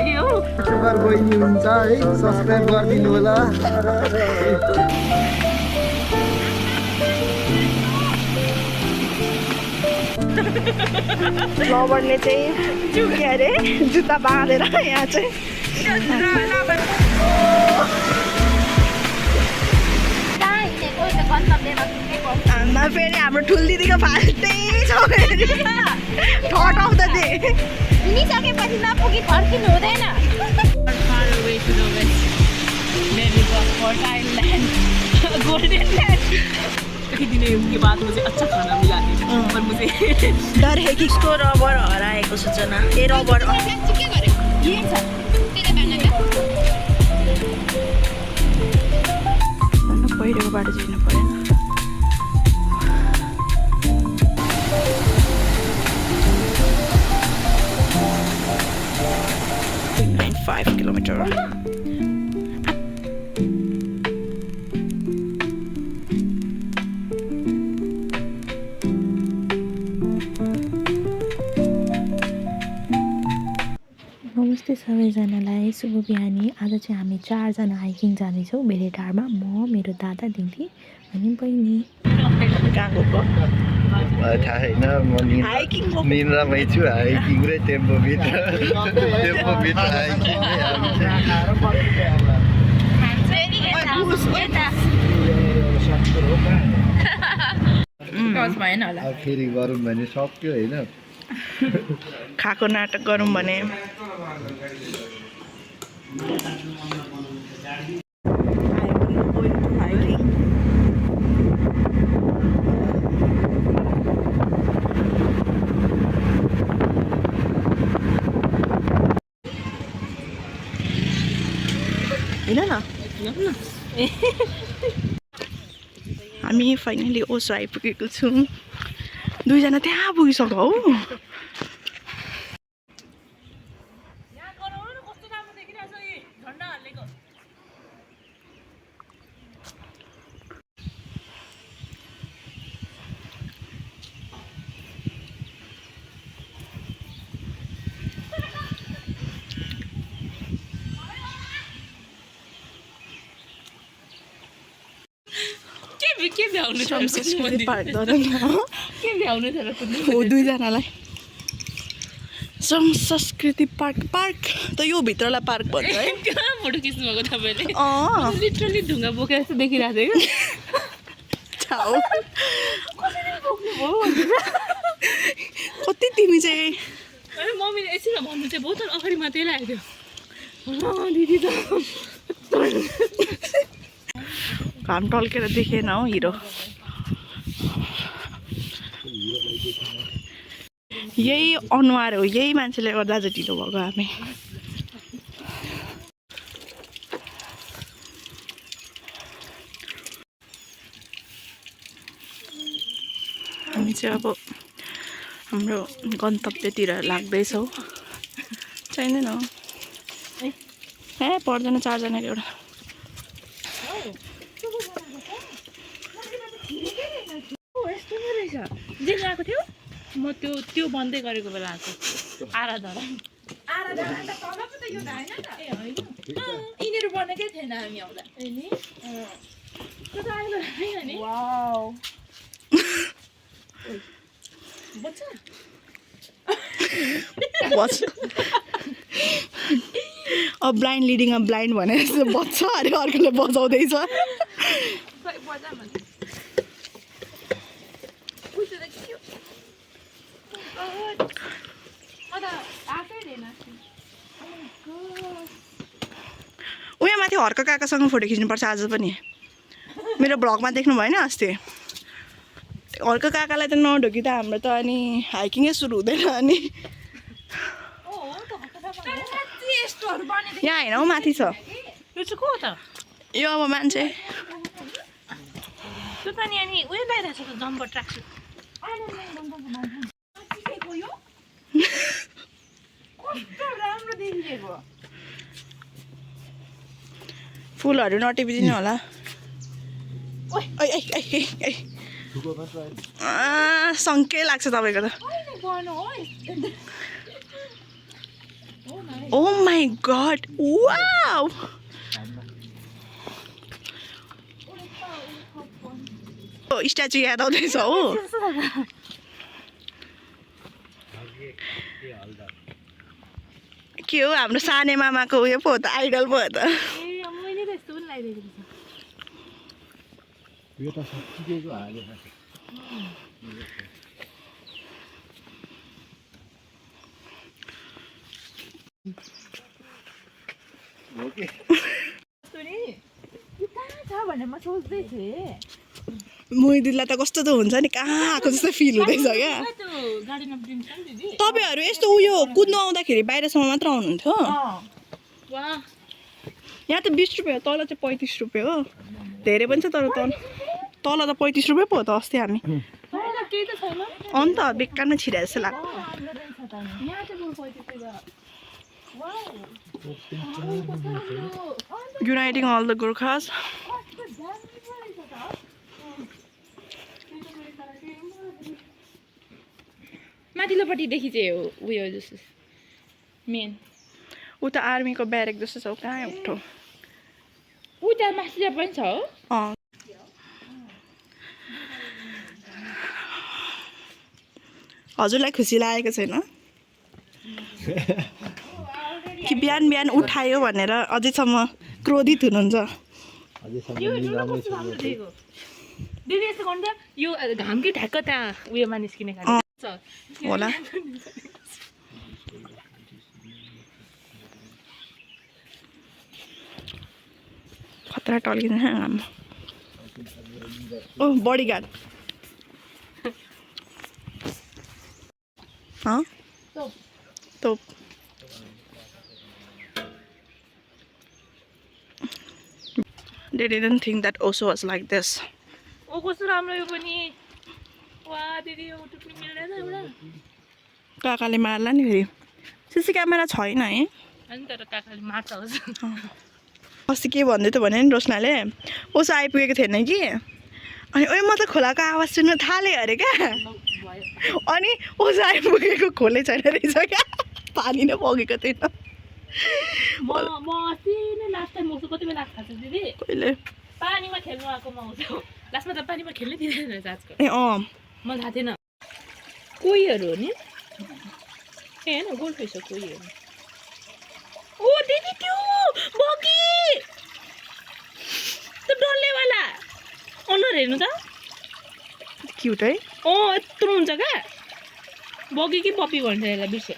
YouTuber बहिनी हुन्छ है सब्सक्राइब गरिदिनु होला लभरले चाहिँ के अरे जुत्ता बाँधेर यहाँ चाहिँ फेरि हाम्रो ठुल दिदीको फाल्टै छ ठट आउँदा चाहिँ हिँडिसकेपछि नपुगी फर्किनु हुँदैन के बाद मुझे अच्छा खाना मिला है पर मुझे डर है कि इसको रबर हराएको सूचना ए रबर पहिरोको बाटो चाहिँ हिँड्नु परेन 5 kilometer. नमस्ते सबैजनालाई शुभ बिहानी आज चाहिँ हामी 4 जना हाइकिङ जाँदैछौँ भेरेटारमा म मेरो दादा दिदी अनि बहिनी कहाँ गएको थाहा छैन म निन्द्रामै छु हाइकिङ र टेम्पो भित्र हाइकिङ फेरि गरौँ भने सक्यो होइन खाएको नाटक गरौँ भने होइन न हामी फाइनली ओसो आइपुगेको छौँ 2 जना त्यहाँ पुगिसक्यो हौ के भ्याउनु छ संस्कृति पार्क गरौँ न के भ्याउनु छ र हो 2 जनालाई संस्कृति पार्क त यो भित्रलाई पार्क भन्छ है कहाँ फोटो खिच्नु भएको तपाईँले अँ लिटरली ढुङ्गा बोकेर जस्तो देखिरहेको थियो छाउ कति तिमी चाहिँ अरे मम्मीले एकछिन भन्नु चाहिँ बहुत अगाडि मात्रै लागेको थियो दिदी त घाम टल्केर देखेन हौ हिरो यही अनुहार हो यही मान्छेले गर्दा आज ढिलो भएको हामी चाहिँ अब हाम्रो गन्तव्यतिर लाग्दैछौँ चाहिँदैन ए पर्दैन 4 जनाको एउटा जे गएको थियो म त्यो बन्दै गरेको बेला आएको आराधना यिनीहरू बनेकै थिएन हामी आउँदा अब ब्लाइन्ड लिडिङ अ ब्लाइन्ड भने जस्तो बच्छ अरे अर्कोले बजाउँदैछ उयो माथि हर्क काकासँग फोटो खिच्नुपर्छ आज पनि मेरो भ्लगमा देख्नु भएन अस्ति हर्क काकालाई त नढोकी त हाम्रो त अनि हाइकिङै सुरु हुँदैन अनि यहाँ होइन हौ माथि छ यो चाहिँ को त यो अब मान्छे त्यो त नि अनि उयो लगाइरहेको छ त जम्पर ट्र्याकसुट राम्रो देखिएको फुलहरू नटिपिदिनु होला सङ्कै लाग्छ तपाईँको त Oh my god! Wow! Statue याद आउँदैछ हो के हो हाम्रो साने मामाको उयो पो हो त आइडल पो हो त मैले त यस्तो पनि लगाइदिएको यो त सकिएको हाल्यो ओके भनेर म सोच्दै थिएँ मोहिदिदीलाई त कस्तो त हुन्छ नि कहाँ आएको जस्तो फिल हुँदैछ क्या गार्डन अफ ड्रिम्स नि दिदी तपाईँहरू यस्तो उयो कुद्नु आउँदाखेरि बाहिरसम्म मात्र आउनुहुन्थ्यो वाह यहाँ त 20 रुपियाँ हो तल चाहिँ 35 रुपियाँ हो धेरै पनि छ तर तल त 35 रुपियाँ पो हो त अस्ति हामी केही त छैन अन्त बेकारमा छिरे जस्तो लाग्यो यहाँ चाहिँ बरु 35 युनाइटिङ अल द गोर्खास माथिल्लोपट्टिदेखि चाहिँ हो उयो जस्तो मेन उता आर्मीको ब्यारेक जस्तो छ कहाँ उठो उता माथिल्लो पनि छ हो हजुरलाई खुसी लागेको छैन कि बिहान बिहान उठायो भनेर अझैसम्म क्रोधित हुनुहुन्छ दिदी यस्तो गर्नु त यो घामकै ठ्याक्क त्यहाँ उयोमा निस्किने खाले होला खतरा टल्किन्छ घाममा ओ बडीगार्ड तोप They didn't think that Oslo was like this. ओ कस्तो राम्रो यो पनि वा दिदी यो टुक्नु मिल्दैन एउटा काकाले मार्ला नि फेरि सिसी क्यामेरा छैन है अनि तर काकाले मार्छ होस् अस्ति के भन्दै थियो भने नि रोशनाले ओसो आइपुगेको थिएन कि अनि ओइ म त खोलाको आवाज सुन्नु थालेँ अरे क्या अनि ओसो आइपुगेको खोले छैन रहेछ क्या पानी नै बगेको थिएन म अस्ति नै लास्ट टाइम उसो कति बेला खान्छ दिदी कहिले पानीमा खेल्नु आएको म उसो लास्टमा त पानीमा खेल्नै दिँदैन रहेछ आजकल ए मलाई थाहा थिएन कोहीहरू हो नि ए होइन गोल्ड फिस हो कोहीहरू ओ दिदी त्यो बगी त्यो डल्लेवाला अनुहार हेर्नु त क्युट है यत्रो हुन्छ क्या बगी कि पप्पी भन्छ यसलाई बिर्स्यो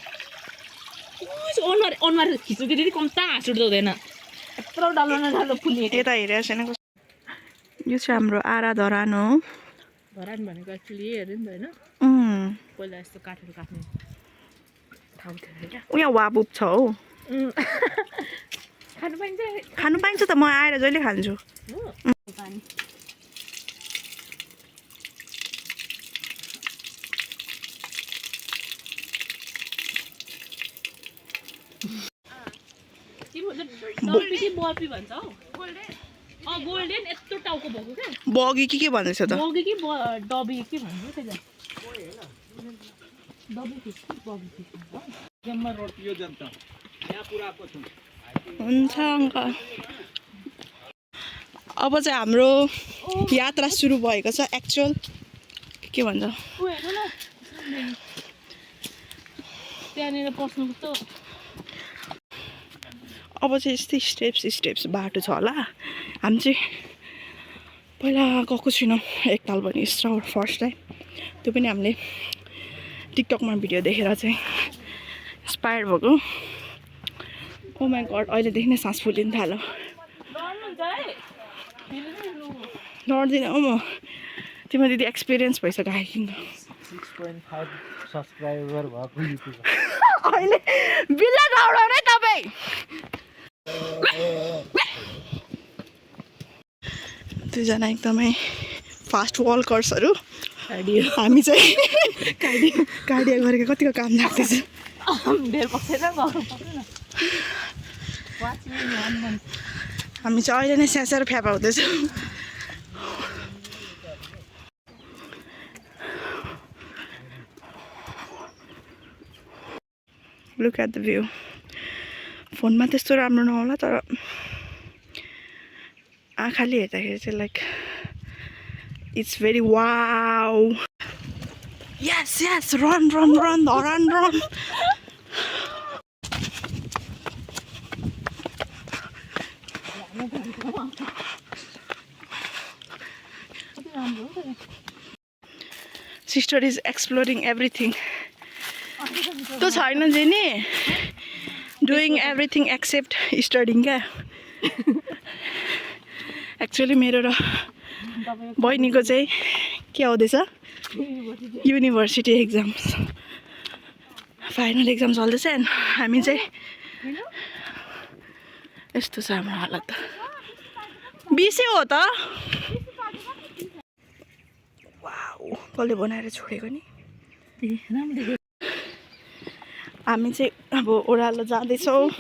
अनुहार खिच्नु दिदी कम्ता हाँस उठ्दो हुँदैन यत्रो डल्लो फुलिएको यता हेरेको छैन यो चाहिँ हाम्रो आरा धरान हो धरान भनेको एक्चुली हेऱ्यो नि त होइन पहिला यस्तो काठहरू काट्ने ठाउँ थियो क्या यहाँ वाबुप छ हौ खानु पाइन्छ त म आएर जहिले खान्छु पानी बर्फी भन्छ हौ गोल्डेन यत्रो टाउको भएको क्या बगी के भन्दैछ त बगी कि डबी के भन्नु त्यही डबी फिस बगी फिस हुन्छ अङ्कल अब चाहिँ हाम्रो यात्रा सुरु भएको छ एक्चुअल के भन्छ हेर्नु न त्यहाँनिर पस्नु कस्तो अब चाहिँ यस्तै स्टेप्स बाटो छ होला हामी चाहिँ पहिला गएको छैनौँ एकताल पनि फर्स्ट टाइम त्यो पनि हामीले टिकटकमा भिडियो देखेर चाहिँ इन्सपायर भएको ओ माई गड अहिलेदेखि नै सास फुलिन थाल्यो डर्दिनँ हौ म तिम्रो दिदी एक्सपिरियन्स भइसक्यो हाइकिङको 6.5 सब्सक्राइबर भएको युट्युबर अहिले बिल्ला दौडाउनु है तपाईँ दुईजना एकदमै फास्ट वल्कर्सहरू हामी चाहिँ कार्डियो गरेको कतिको काम लाग्दैछ हामी चाहिँ अहिले नै स्यासेर फ्यापा हुँदैछौँ Look at the view. फोनमा त्यस्तो राम्रो नहोला तर आँखाले हेर्दाखेरि चाहिँ like it's very wow yes yes run run run run run sister is exploring everything त्यो छैन Jenny doing everything except studying क्या एक्चुअली मेरो र बहिनीको चाहिँ के आउँदैछ युनिभर्सिटी एक्जाम्स फाइनल एक्जाम चल्दैछ एन्ड हामी चाहिँ यस्तो छ हाम्रो हालत बिसे हो त वाउ कसले बनाएर छोडेको नि हामी चाहिँ अब ओह्रालो जाँदैछौँ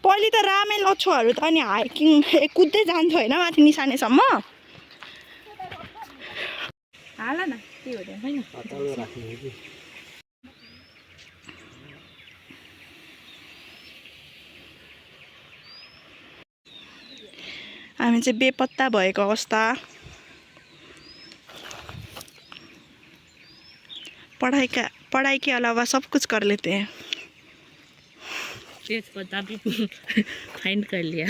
पहिले त रामे लच्छुहरू त अनि हाइकिङ कुद्दै जान्थ्यो होइन माथि निशानेसम्म हाल न के हो होइन हामी चाहिँ बेपत्ता भएको अवस्था पढ़ाई के अलावा सब कुछ कर लेते हैं तेज पत्ता भी फाइंड कर लिया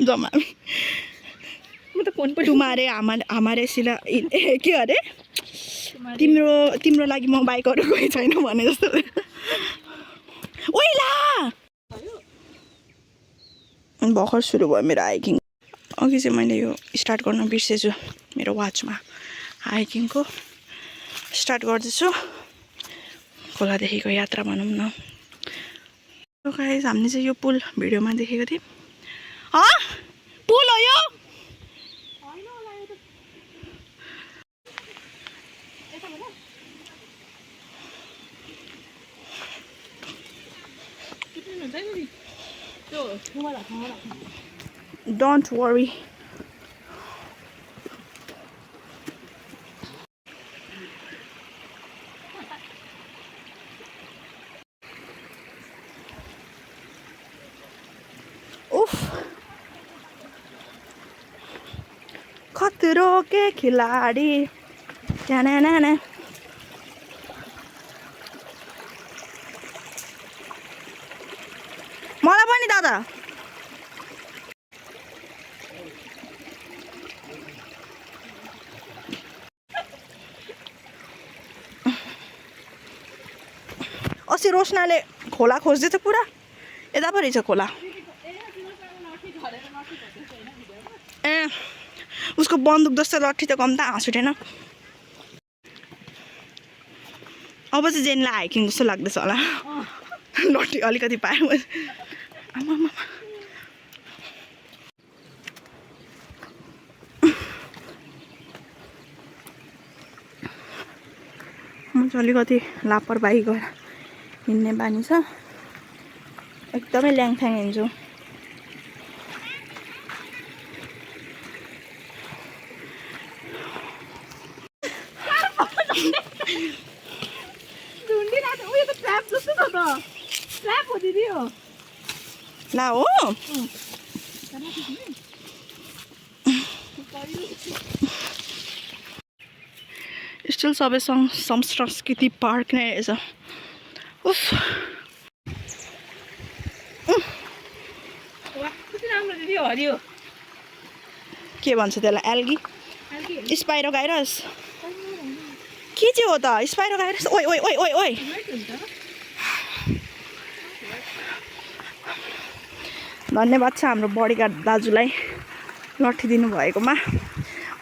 जमा तुम्हारे हमारे सिला के अरे तिम्रो लागि म बाइकहरू गइ छैन भने जस्तो ओइला भर्खर सुरु भयो मेरो हाइकिङ अघि चाहिँ मैले यो स्टार्ट गर्न बिर्सेछु मेरो वाचमा हाइकिङको स्टार्ट गर्दैछु खोलादेखिको यात्रा भनौँ न गाइस हामीले चाहिँ यो पुल भिडियोमा देखेको थियौँ पुल हो यो Don't worry. Oof. खतरों के खिलाड़ी ना मलाई पनि दादा अस्ति रोशनाले खोला खोज्दै थियो पुरा यता पो रहेछ खोला ए उसको बन्दुक जस्तो लट्ठी त कम त हाँस उठेन अब चाहिँ जेनलाई हाइकिङ जस्तो लाग्दैछ होला लट्ठी अलिकति पायो आमा म चाहिँ अलिकति लापरवाही गरेर हिँड्ने बानी छ एकदमै ल्याङफ्याङ हिँड्छु ला हो स्टिल सबै संस्कृति पार्क नै रहेछ उफ के भन्छ त्यसलाई एल्गी स्पाइरोगाइरस के चाहिँ हो त स्पाइरोगाइरस ओइ ओइ ओइ ओइ ओइ धन्यवाद छ हाम्रो बडीगार्ड दाजुलाई लट्ठी दिनु भएकोमा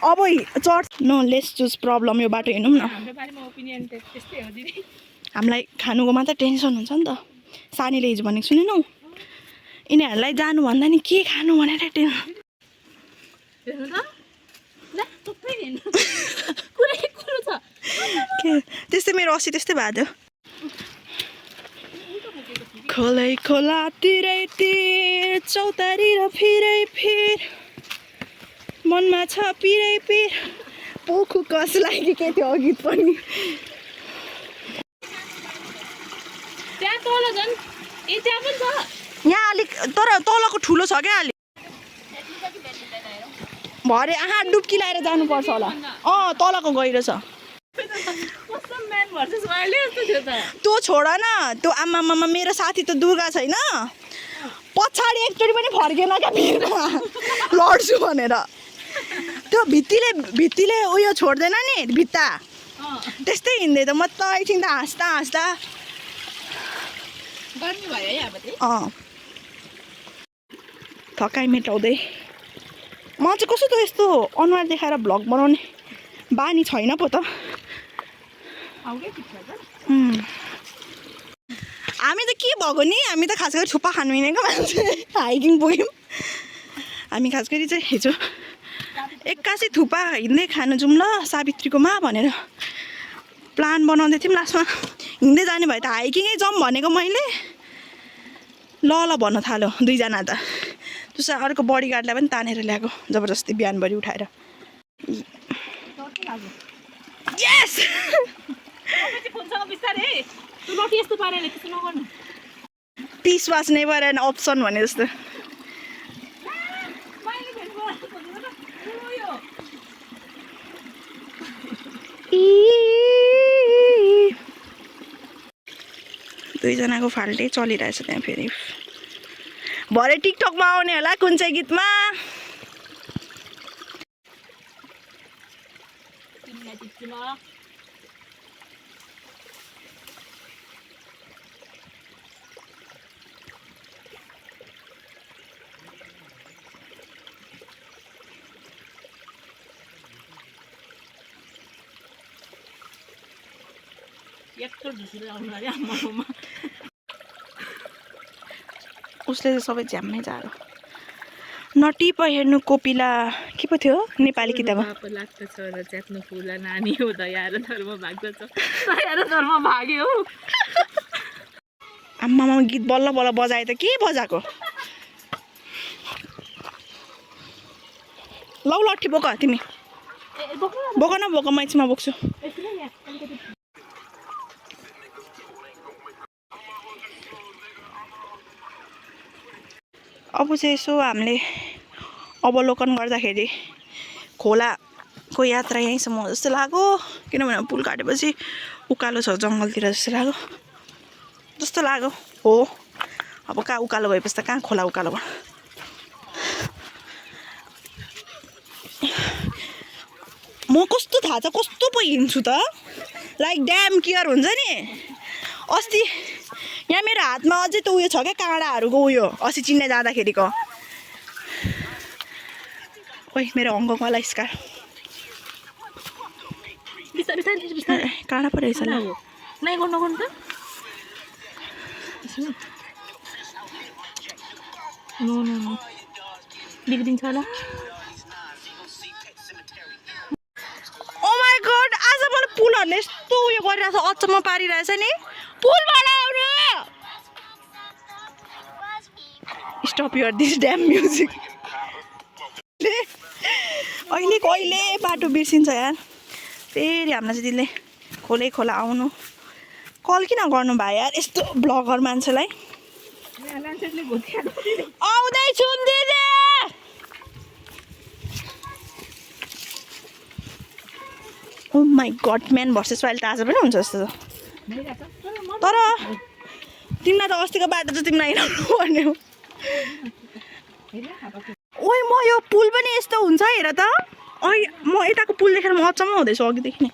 अब church no less choose problem यो बाटो हिँडौँ न हामीलाई खानुको मात्र टेन्सन हुन्छ नि त सानीले हिजो भनेको सुनेनौ यिनीहरूलाई जानुभन्दा नि के खानु भनेर टेन्सन के त्यस्तै मेरो अस्ति त्यस्तै भएको थियो खोलै खोला तिरै तिर चौतारी र फिरै फिर मनमा छ पिरै पिर पोखु कसलाई के थियो गीत पनि त्यहाँ तल झन् ए त्यहाँ पनि छ यहाँ अलिक तर तलको ठुलो छ क्या अलिक भरे डुब्की लगाएर जानुपर्छ होला तलको गहिरो छ कस्तो म्यान भर्सेस वाइल्ड जस्तो थियो त त्यो छोड न त्यो आमामामा मेरो साथी त दुर्गा छैन पछाडि एकचोटि पनि फर्केन क्या भिरमा लड्छु भनेर त्यो भित्तीले उयो छोड्दैन नि भित्ता त्यस्तै हिँड्दै त म त एकछिन त हाँस्दा गर्मी भयो है अब थकाइ मेटाउँदै म चाहिँ कस्तो त यस्तो अनुहार देखाएर भ्लग बनाउने बानी छैन पो त हामी त के भएको नि हामी त खास गरी थुक्पा खानु हिँडेको मान्छे हाइकिङ पुग्यौँ हामी खास गरी चाहिँ हिजो 81 थुक्पा हिँड्दै खानु जाउँ ल सावित्रीकोमा भनेर प्लान बनाउँदै थियौँ लास्टमा हिँड्दै जाने भए त हाइकिङै जाउँ भनेको मैले ल भन्न थाल्यो दुईजना त त्यसो अर्को बडीगार्डलाई पनि तानेर ल्याएको जबरजस्ती बिहानभरि उठाएर यस piece was never an option भने जस्तो दुईजनाको फाल्टै चलिरहेछ त्यहाँ फेरि भरे टिकटकमा आउने होला कुन चाहिँ गीतमा उसले चाहिँ सबै झ्याम्मै जाडो नटिप हेर्नु कोपिला के पो थियो नेपाली किताबमा लाग्दछ र च्यात्नु फुला नानी हो दया र धर्म भाग्दछ दया र धर्म भाग्यो आम्मामा गीत बल्ल बल्ल बजाए त के बजाएको लौ लट्ठी बोक तिमी बोक न बोक मैचमा बोक्छु अब चाहिँ यसो हामीले अवलोकन गर्दाखेरि खोलाको यात्रा यहीँसम्म हो जस्तो लाग्यो किनभने पुल काटेपछि उकालो छ जङ्गलतिर जस्तो लाग्यो हो अब कहाँ उकालो भएपछि त कहाँ खोला उकालो भयो म कस्तो थाहा छ कस्तो पो हिँड्छु त लाइक ड्याम केयर हुन्छ नि अस्ति यहाँ मेरो हातमा अझै त उयो छ क्या काँडाहरूको उयो अस्ति चिन्ने जाँदाखेरिको ओइ मेरो अङ्गकोलाई स्कार काँडा पो रहेछ ल नै गर्नु त बिग्रिन्छ होला ओ माई गॉड आज मलाई पुलहरूले यस्तो उयो गरिरहेछ अचम्म पारिरहेछ नि पुलबाट आउनु stop your this damn music अहिले कहिले बाटो बिर्सिन्छ यार फेरि हामीलाई चाहिँ त्यसले खोलै खोला आउनु कल किन गर्नु भयो यार यस्तो ब्लगर मान्छेलाई आउँदैछु दिदी oh my god man versus wild त आज पनि हुन्छ जस्तो तर तिमीलाई त अस्तिको बाटो चाहिँ तिमीलाई हिँडाउनु पर्ने हो ओइ म यो पुल पनि यस्तो हुन्छ हेर त ओइ म यताको पुल देखेर म अचम्म हुँदैछु अघिदेखि नै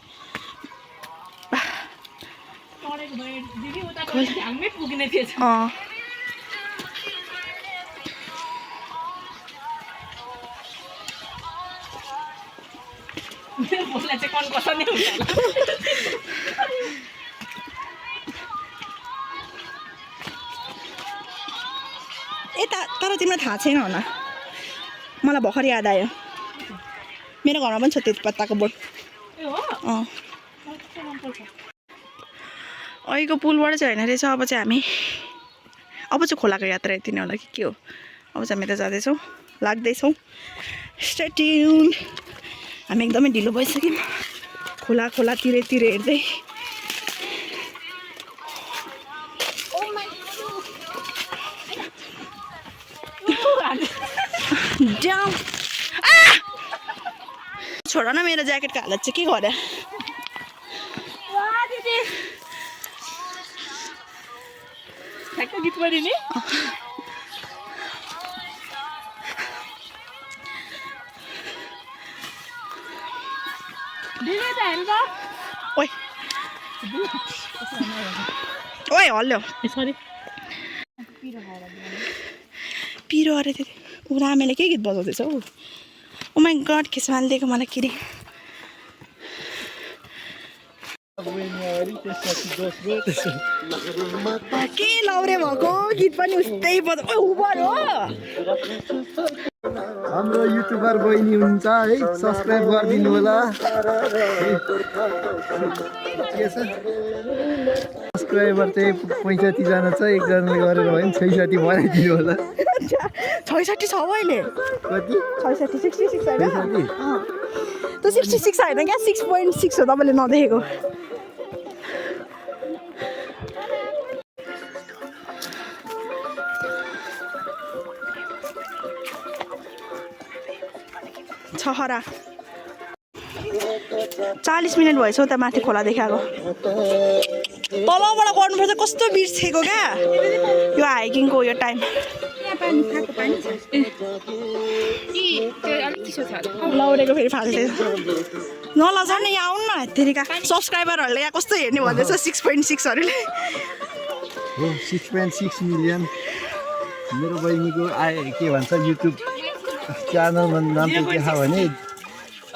यता तर तिमीलाई थाहा छैन होला मलाई भर्खर याद आयो मेरो घरमा पनि छ तेजपत्ताको बोट अहिलेको पुलबाट चाहिँ होइन रहेछ अब चाहिँ हामी अब चाहिँ खोलाको यात्रा यति नै होला कि के हो अब चाहिँ हामी त जाँदैछौँ लाग्दैछौँ स्टे ट्युन्ड हामी एकदमै ढिलो भइसक्यौँ खोलातिर हेर्दै छोड न मेरो ज्याकेटको हालत चाहिँ के गरे ठ्याक्क गीत बजिने ओइ ओइ हल्यो सरी पिरो अरे त्यो ऊ रामेले के गीत बजाउँदैछ हौ ओ माई गड के दिएको मलाई के अरे के लौरे भएको गीत पनि उस्तै बजा उबर हो हाम्रो युट्युबर बहिनी हुनुहुन्छ है सब्सक्राइब गरिदिनु होला के छ सब्सक्राइबर चाहिँ 65 जना छ एकजनाले गरेर भयो भने 66 बनाइदिनु होला 66 छ अहिले कति 66 66 होइन 66? त्यो 66 होइन क्या 6.6 हो तपाईँले नदेखेको छहरा 40 मिनट भएछ त माथि खोला देखाएको तलबाट गर्नुपर्छ कस्तो बिर्सेको क्या यो हाइकिङको यो टाइम लौरेको फेरि फाल्दै नलजाने यहाँ आउनु न तेरिका सब्सक्राइबरहरूले यहाँ कस्तो हेर्ने भन्दैछ 6.6हरूले हो 6.6 मिलियन मेरो बहिनीको के भन्छ युट्युब च्यानलमा नाम चाहिँ के छ भने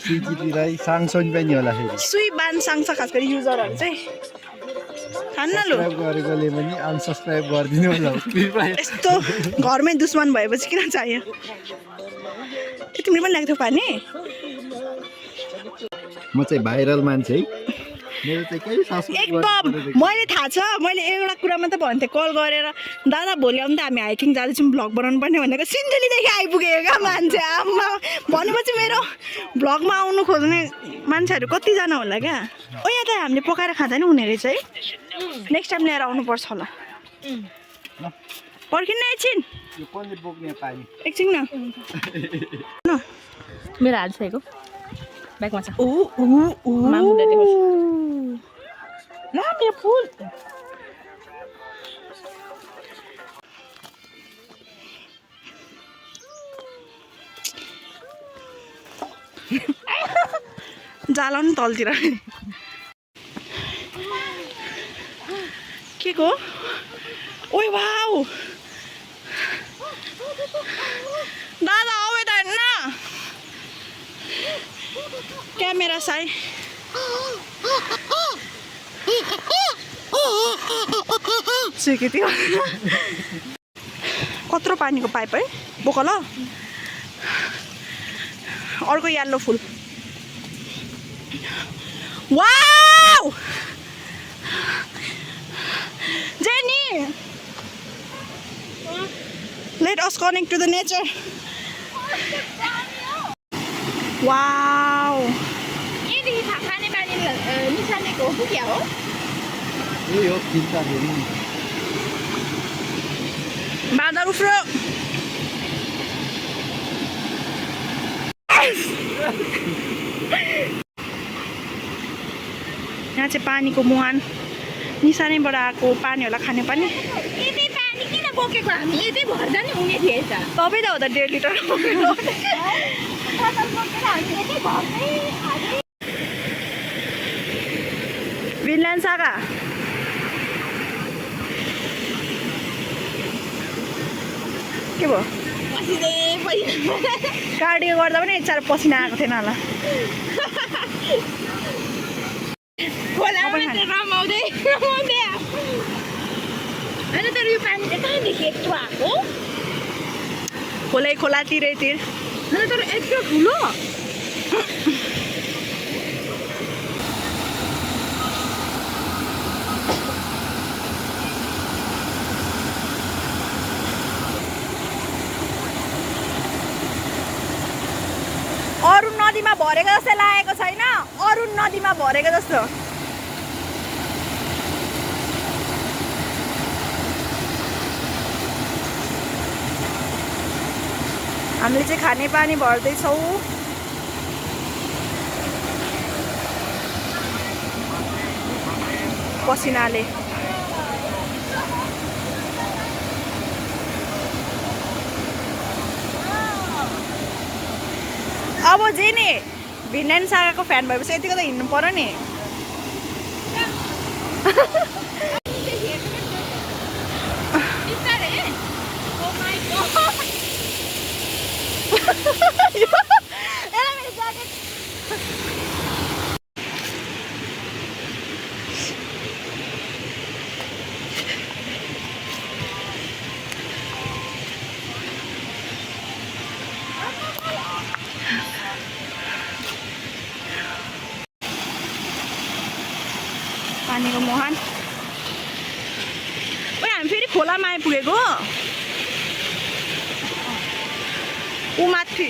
स्विटी राई साङसोङ पनि होला फेरि सुई बान साङ्छ खास गरी युजरहरू चाहिँ खान्न लु सब्सक्राइब गरेकोले पनि अनसब्सक्राइब गरिदिनु होला यस्तो घरमै दुश्मन भएपछि किन चाहियो तिमीले पनि लाग्थ्यो पानी म चाहिँ भाइरल मान्छे है मेरो चाहिँ केही सब्सक्राइब एकदम मैले थाहा छ मैले एउटा कुरा मात्रै भन्थेँ कल गरेर दादा भोलि आउनु त हामी हाइकिङ जाँदैछौँ भ्लग बनाउनु पर्ने भनेको सिन्धुलीदेखि आइपुगेको क्या मान्छे आमा भनेपछि मेरो भ्लगमा आउनु खोज्ने मान्छेहरू कतिजना होला क्या ओ यहाँ त हामीले पकाएर खाँदा नि हुने रहेछ है नेक्स्ट टाइम लिएर आउनुपर्छ होला पर्खिन्न एकछिन यो कसले बोक्ने पानी एकछिन न मेरो हाल छैको ब्यागमा छ ऊ ला मेरो फुल जालाउनु तलतिर के को ओइ वाउ दादा आऊ यता हेर्न क्यामेरा साई सिकेथ्यो कत्रो पानीको पाइप है बोक ल अर्को यल्लो फुल wow Jenny let us connect to the nature wow यदि खाने बानी निसानेको हो कि क्या हो यही हो चिन्ता फेरि बाँदर उफ्रो यहाँ चाहिँ पानीको मुहान निसानैबाट आएको पानीहरूलाई खाने पानी यति पानी किन बोकेको हामी यति भर्दा नि हुने थिएछ तपाईँ त हो त 1.5 लिटर विनल्यान्ड सागा के भयो कार्डियो गर्दा पनि एक चार पसिना आएको थिएन होला रमाउँदै होइन तर यो पानी चाहिँ कहाँदेखि यत्रो आएको खोलातिरैतिर होइन तर यत्रो ठुलो अरुण नदीमा भरेको जस्तो लागेको छैन, अरुण नदीमा भरेको जस्तो। हामीले चाहिँ खाने पानी भर्दैछौँ। पसिनाले अब जे नि भिन्डेन सागाको फ्यान भएपछि यतिको त हिँड्नु पर्यो नि। पानीको मुहान। ओइ हामी फेरि खोलामा आइपुगेको। ऊ माथि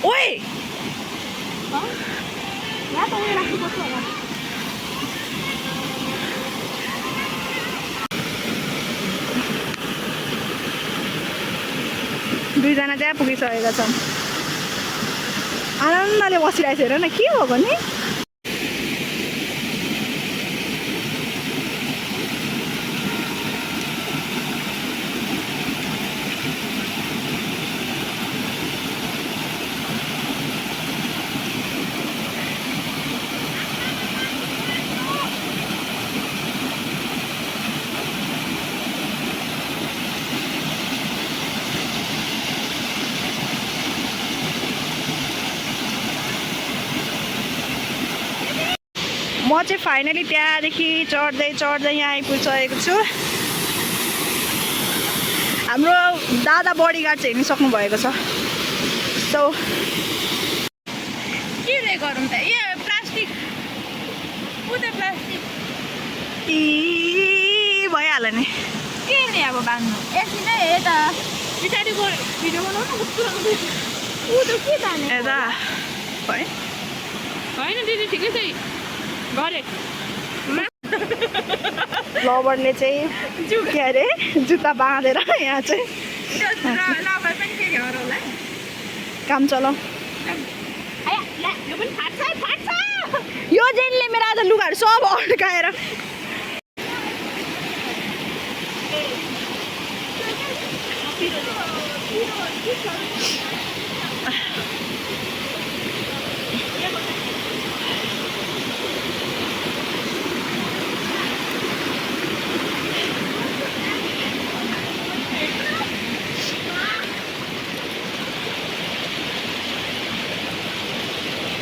ओइ यहाँ त उयो राख्नुपर्छ होला। दुईजना त्यहाँ पुगिसकेका छन्। आनन्दले बसिरहेको छ हेर न, के भएको नि। म चाहिँ फाइनली त्यहाँदेखि चढ्दै चढ्दै यहाँ आइपुगिसकेको छु। हाम्रो दादा बडीगार्ड चाहिँ हिँडिसक्नु भएको छ। सो के रे गरौँ त? यो प्लास्टिक उता प्लास्टिक भइहाल्यो नि। के रे अब बाँध्नु? एकछिन है यता पछाडिको भिडियो बनाउनु न। ऊ त के जाने यता है होइन दिदी ठिकै छ गरे। लभरले चाहिँ के अरे जुत्ता बाँधेर यहाँ चाहिँ लबर पनि के घर होला। काम चलाऊ। यो पनि फाट्छ फाट्छ। यो जेनले मेरो आज लुगाहरू सब अड्काएर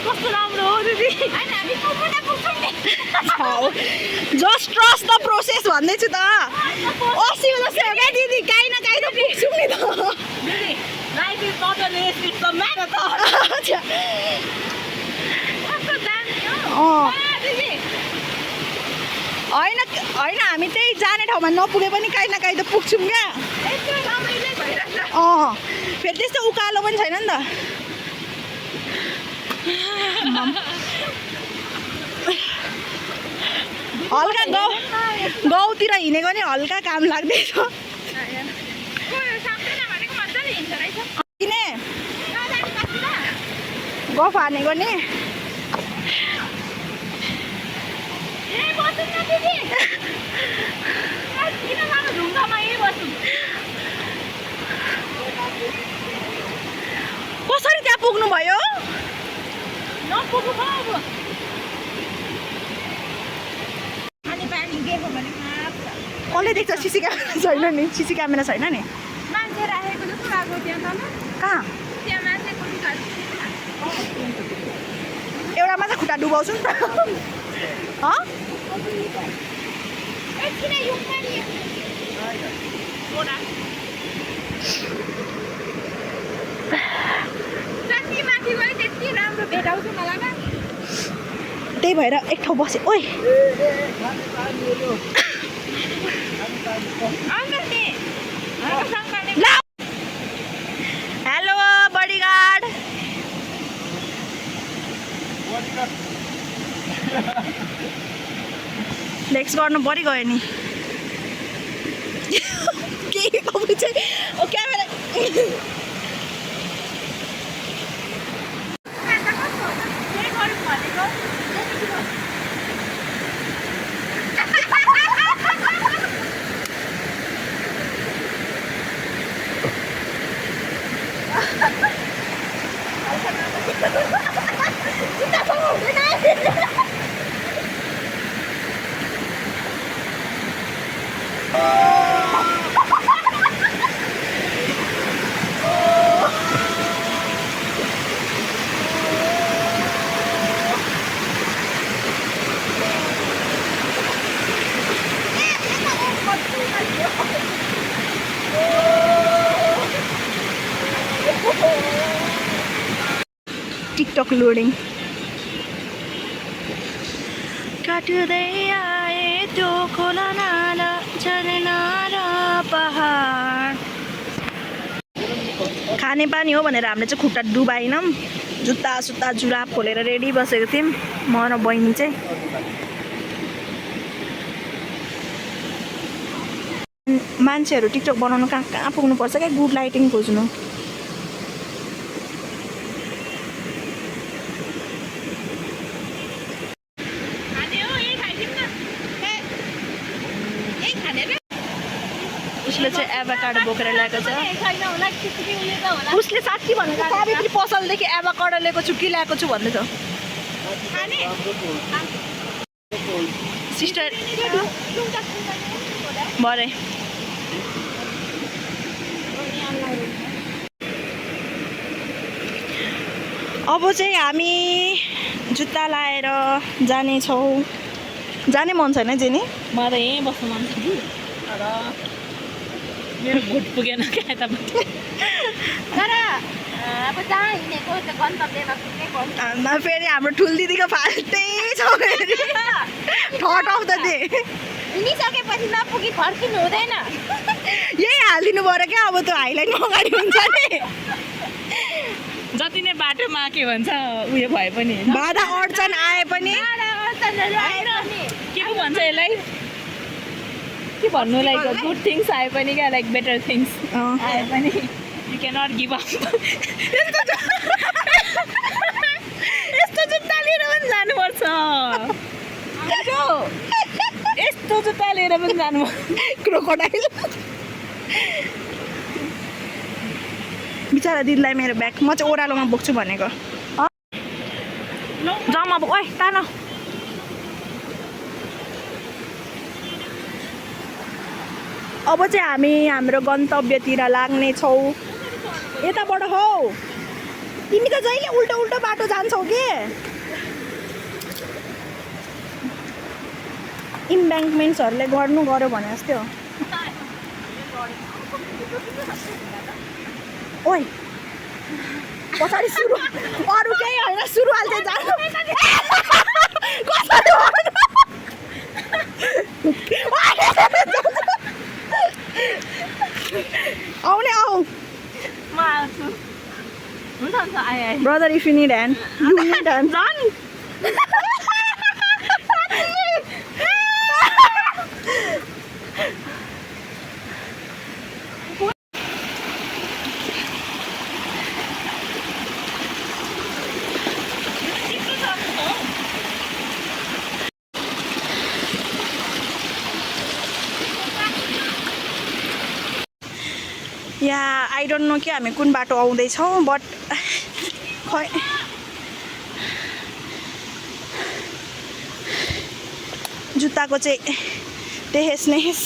कस्तो राम्रो हो दिदी। होइन हामी पुग्नु पुग्छौँ नि। जस्ट ट्रस्ट द प्रोसेस भन्दैछु त। 80 जस्तो हो क्या दिदी, काहीँ न काहीँ त पुग्छौँ नि त। दिदी life is not a race, it's a marathon. कस्तो जाने हो दिदी? होइन होइन हामी त्यही जाने ठाउँमा नपुगे पनि काहीँ न काहीँ त पुग्छौँ क्या। यस्तो रमाइलो भइरहेछ। फेरि त्यस्तो उकालो पनि छैन नि त। हल्का गाउँतिर हिँडेको नि हल्का काम लाग्दैछ। किने गफ हानेको नि। कसरी त्यहाँ पुग्नु भयो? नपुग्नु भयो अब। अनि पानी दिएको भने कसले देख्छ? सिसी क्यामेरा छैन नि। सिसी क्यामेरा छैन नि। मान्छे राखेको जस्तो लाग्यो त्यहाँ तल। कहाँ? त्यहाँ मान्छेको लुगाहरू। एउटामा चाहिँ खुट्टा डुबाउँछु नि त। एकछिन यो पानी जति माथि गयो त्यति भेटाउँछु मलाई न त्यही भएर एक ठाउँ बसेँ ओइ हेलो बडीगार्ड नेक्स्ट गर्नु परि गयो नि के अब चाहिँ ओ क्यामेरा टिकटक लोडिङ काट्दै आए त्यो खोला नाला झरना र पहाड खाने पानी हो भनेर हामीले चाहिँ खुट्टा डुबाएनौँ जुत्ता सुत्ता जुराब खोलेर रेडी बसेको थियौँ म र बहिनी चाहिँ मान्छेहरू टिकटक बनाउनु कहाँ कहाँ पुग्नुपर्छ क्या गुड लाइटिङ खोज्नु उसले चाहिँ एभाकाडो बोकेर ल्याएको छ उसले साथी भनेको सावित्री पसलदेखि एभाकाडो ल्याएको छु कि ल्याएको छु भन्दै छ सिस्टर भरे अब चाहिँ हामी जुत्ता लाएर जानेछौँ जाने मन छैन जेनी म त यहीँ बस्नु मन छ कि तर मेरो भुट पुगेन क्या यतापट्टि तर अब जहाँ हिँडेको त्यो गन्तव्यमा पुग्नै पर्छ फेरि हाम्रो ठुल दिदीको फाल्टै छ थर्ड अफ द डे हिँडिसकेपछि नपुगी फर्किनु हुँदैन यही हालिदिनु पऱ्यो क्या अब त्यो हाइलाइट अगाडि हुन्छ नि जति नै बाटोमा के भन्छ उयो भए पनि बाधा अडचन आए पनि के पो भन्छ यसलाई के भन्नु लाइक गुड थिङ्स आए पनि क्या लाइक बेटर थिङ्स आए पनि यु क्यानट गिभ अप यस्तो जुत्ता लिएर पनि जानुपर्छ यस्तो जुत्ता लिएर पनि जानु क्रोकोडाइल बिचरा दिदीलाई मेरो ब्याग म चाहिँ ओह्रालोमा बोक्छु भनेको जम्मा ओइ तान अब चाहिँ हामी हाम्रो गन्तव्यतिर लाग्नेछौँ यताबाट हौ तिमी त जहिले उल्टो उल्टो बाटो जान्छौ के इम्ब्याङ्कमेन्ट्सहरूले गर्नु गर्यो भने जस्तै हो ओइ पछाडि सुरु अरू केही होइन सुरुवाल चाहिँ जानु आउने आऊ म आउँछु हुन्छ हुन्छ आए brother if you need hand you need hand run yeah I don't know कि हामी कुन बाटो आउँदैछौँ बट खै जुत्ताको चाहिँ टेहेस नेहेस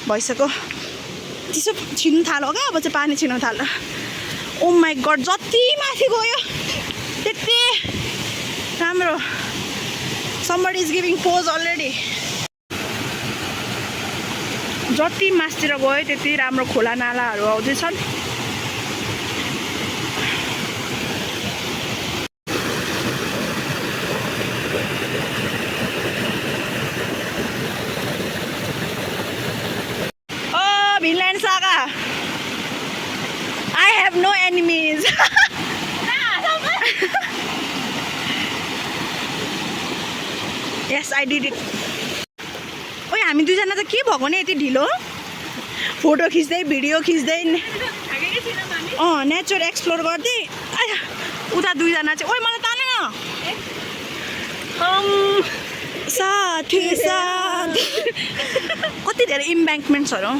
भइसक्यो चिसो छिर्नु थाल्यो क्या अब चाहिँ पानी छिर्नु थाल्यो ओ माई गड जति माथि गयो त्यति राम्रो somebody is giving pose already जति मासतिर गयो त्यति राम्रो खोला नालाहरू आउँदैछन् have no enemies. Yes, I did it. ओइ हामी दुईजना त के भएको नि यति ढिलो फोटो खिच्दै भिडियो खिच्दै नेचर एक्सप्लोर गर्दै आया उता दुईजना चाहिँ ओइ मलाई ताने न साथी साथ कति धेरै इम्ब्याङ्कमेन्ट्सहरू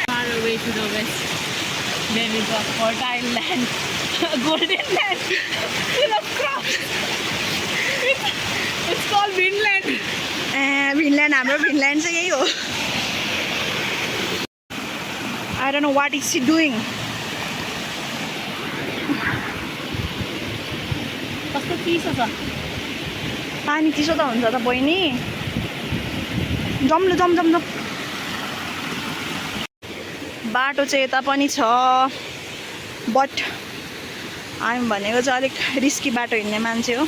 Far away to the west, there is a fertile land, a golden land full of crops. It's called Vinland. भिनल्यान्ड हाम्रो भिनल्यान्ड चाहिँ यही हो I don't know what is she doing. कस्तो चिसो छ पानी चिसो त हुन्छ त बहिनी जम्लो जम जम जम बाटो चाहिँ यता पनि छ बट हामी भनेको चाहिँ अलिक रिस्की बाटो हिँड्ने मान्छे हो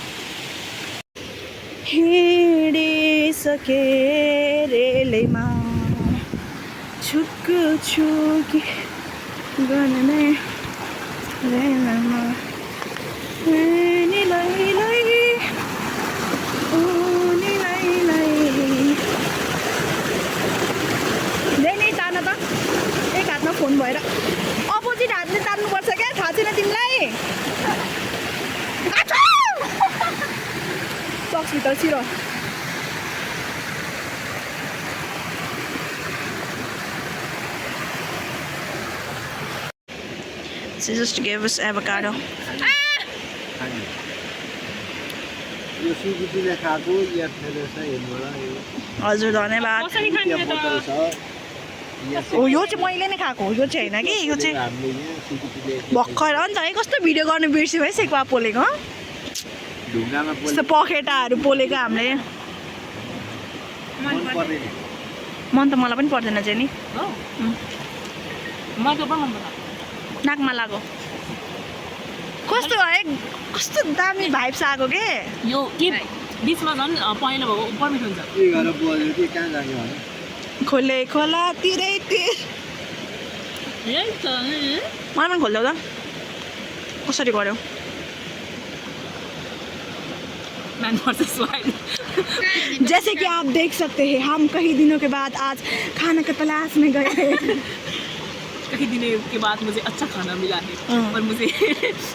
हिँडिसके रेलैमा छुक छुकी गर्ने रेलमा एक हातमा फोन भएर अपोजिट हातले तान्नुपर्छ क्या थाहा छैन तिमीलाई सक्सभित्र छिरो She just gave us avocado. यो सुकुटीले खाएको या फेरेछ हेर्नु होला यो हजुर धन्यवाद कसरी खाने त बोतल छ हो यो चाहिँ मैले नै खाएको हो यो चाहिँ होइन कि यो चाहिँ हामीले यहाँ सुकुटीले भर्खर अन्त है कस्तो भिडियो गर्नु बिर्स्यो है सेकुवा पोलेको ढुङ्गामा यस्तो पखेटाहरू पोलेको हामीले मन पर्दैन मन त मलाई पनि पर्दैन चाहिँ नि हो म त पनि मन पर्छ नाकमा लाग्यो कस्तो है कस्तो दामी भाइब्स आएको के यो के बिचमा झन् पहेँलो भएको पर्मिट हुन्छ के गरेर बोल्यो कि कहाँ जाने भने खोले खोला तिरै तिर यही त मलाई पनि खोलिदेऊ त कसरी गऱ्यौ म्यान पर्छ स्वाइड जैसे कि आप देख सकते हैं हम कई दिनों के बाद आज खाना की तलाश में गए कई दिनों के बाद मुझे अच्छा खाना मिला है और मुझे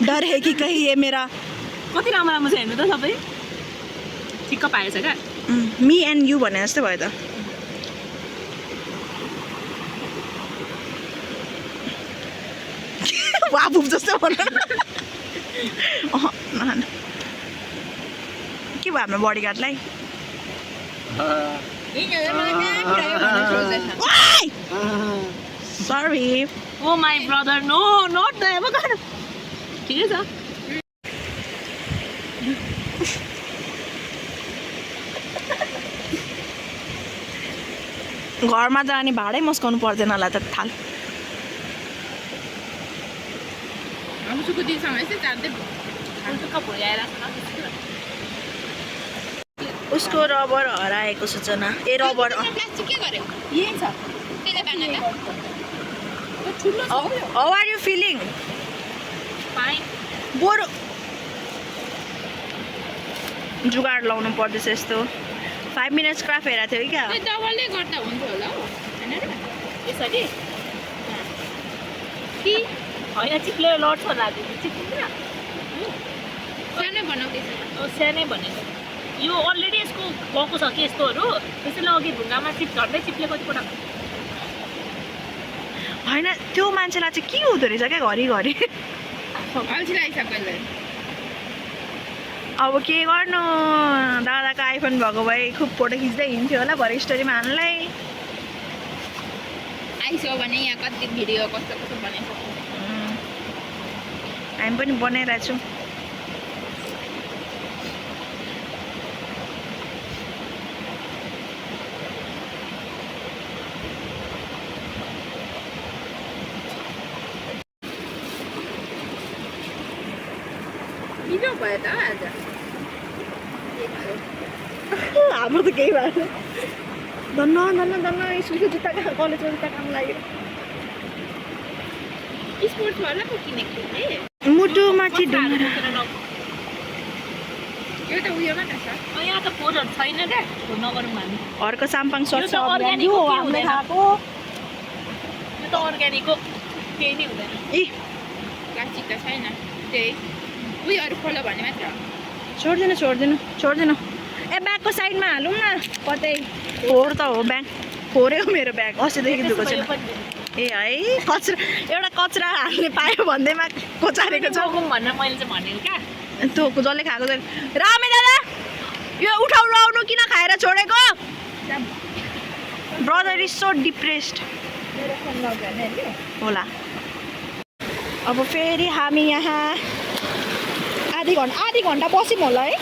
डर है कि कहीं ये मेरा कति राम्रो राम्रो छ हेर्नु त सबै ठिक्क पाएछ क्या मी एन्ड यु भने जस्तै भयो त वाबुब जस्तो भन के भयो हाम्रो बडीगार्डलाई sorry oh my brother no not the avocado ठिकै छ घरमा जाने भाडै मस्काउनु पर्दैन होला त थाल उसको रबर हराएको सूचना ए rubber how are you feeling बरु जुगाड लाउनु पर्दैछ यस्तो 5 मिनट्स क्राफ्ट हेरेको थियो क्या डबलले गर्दा हुन्थ्यो होला हौ हैन र यसरी कि होइन चिप्ले लड्छ होला चिप्लिन्छ सानै बनाउँदैछ सानै भनेको यो अलरेडी यसको गएको छ कि यस्तोहरू त्यसैले अघि ढुङ्गामा झट्टै चिप्ले कतिपल्ट होइन त्यो मान्छेलाई चाहिँ के हुँदो रहेछ क्या घरिघरि अल्छी लागिसक्यो अब के गर्नु दादाको आइफोन भएको भए खुब फोटो खिच्दै हिँड्थ्यो होला भरे स्टोरीमा हाल्नुलाई आइसो भने यहाँ कति भिडियो कस्तो कस्तो बनाइसक्यो हामी पनि बनाइरहेछौँ भिडियो भयो त आज हाम्रो त केही भएन धन्न धन्न धन्न स्कुलको जुत्ता कलेजको जुत्ता काम लाग्यो स्पोर्ट्स वाला पो किनेको थिएँ मुटुमाथि ढुङ्गा यो त उयो मात्र छ यहाँ त फोहोरहरू छैन क्या फोहोर नगरौँ हामी घरको साम्पाङ यो सर्छ त अर्ग्यानिक हो, केही हामीले हुँदैन। खाएको यो त अर्ग्यानिक हो केही नै हुँदैन ए प्लास्टिक त छैन त्यही उयोहरू खोलो भने मात्र छोड्दिनु ए ब्यागको साइडमा हालौँ न कतै फोहोर त हो ब्याग फोहोरै हो मेरो ब्याग अस्तिदेखि धुएको छैन ए है कचरा एउटा कचरा हाल्ने पायो भन्दैमा कोचारेको छ जोगौँ भनेर मैले चाहिँ भनेको क्या त्यो जसले खाएको छैन रामे दादा यो उठाउनु किन खाएर छोडेको ब्रदर इज सो डिप्रेस्ड होला अब फेरि हामी यहाँ आधी घन्टा बस्यौँ होला है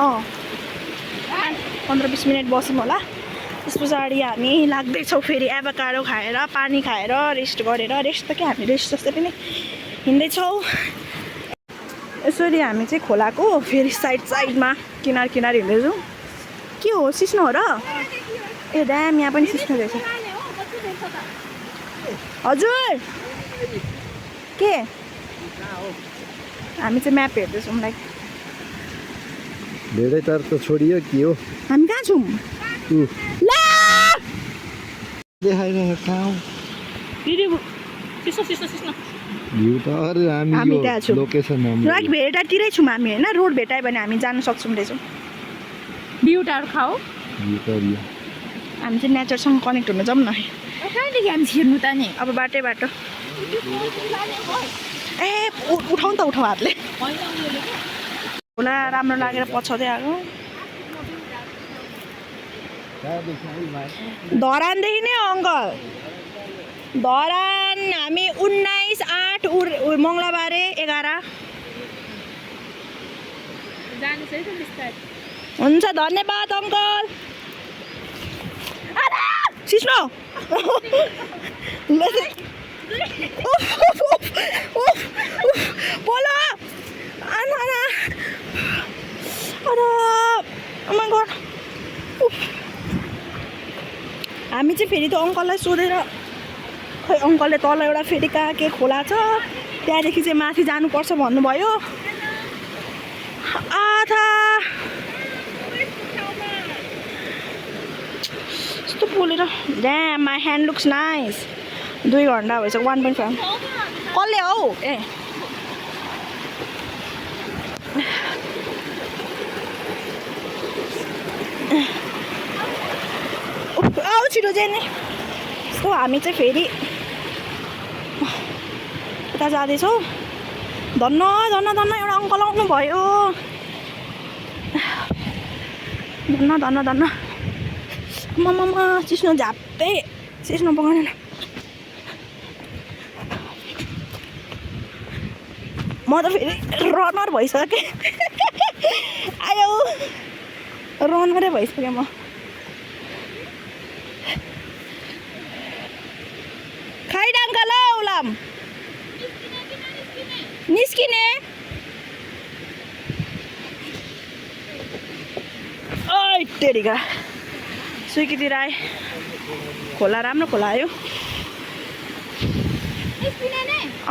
15-20 मिनट बस्यौँ होला त्यस पछाडि हामी लाग्दैछौँ फेरि एभाकाडो खाएर पानी खाएर रेस्ट गरेर रेस्ट त के हामी रेस्ट जस्तै पनि हिँड्दैछौँ यसरी हामी चाहिँ खोलाको फेरि साइडमा किनार हिँड्दैछौँ के हो सिस्नो हो र ए ड्याम यहाँ पनि सिस्नो रहेछ हजुर के हामी चाहिँ म्याप हेर्दैछौँ लाइक धेरै तर त छोडियो के हो हामी कहाँ छौँ ला देखाइरहेको कहाँ हो दिदी सिस्नो भ्यू त अरू हामी हामी त्यहाँ यो छौँ। लोकेसन लाइक भेटातिरै छौँ हामी होइन रोड भेटायो भने हामी जान सक्छौँ रहेछौँ बिउटाहरू खाऊ भ्यू त यो हामी चाहिँ नेचरसँग कनेक्ट हुन जाउँ न कहिलेदेखि हामी छिर्नु त नि अब बाटो ए उठाउँ त उठाउँ हातले होला राम्रो लागेर पछाउँदै आएको धरानदेखि नै अङ्कल धरान हामी 19/8 मङ्गलबारे 11 जानुहोस् है त बिस्तारै हुन्छ धन्यवाद अङ्कल सिस्नो बोला हामी चाहिँ फेरि त अङ्कललाई सोधेर खै अङ्कलले तल एउटा फेरि कहाँ के खोला छ त्यहाँदेखि चाहिँ माथि जानुपर्छ भन्नुभयो आधा यस्तो बोलेर damn my hand looks nice 2 घन्टा भइसक्यो 1.5 कसले हौ ए आऊ छिटो चाहिँ नि सो हामी चाहिँ फेरि उता जाँदैछौँ धन्न एउटा अङ्कल आउनु भयो धन्न मम्मा सिस्नो झाप्दै सिस्नो पकाउनु म त फेरि रनर भइसकेँ आयो रनरै भइसकेँ म खैडाङ्कल उलाम निस्किने ओइ तेरिका स्विकीतिर आए खोला राम्रो खोला आयो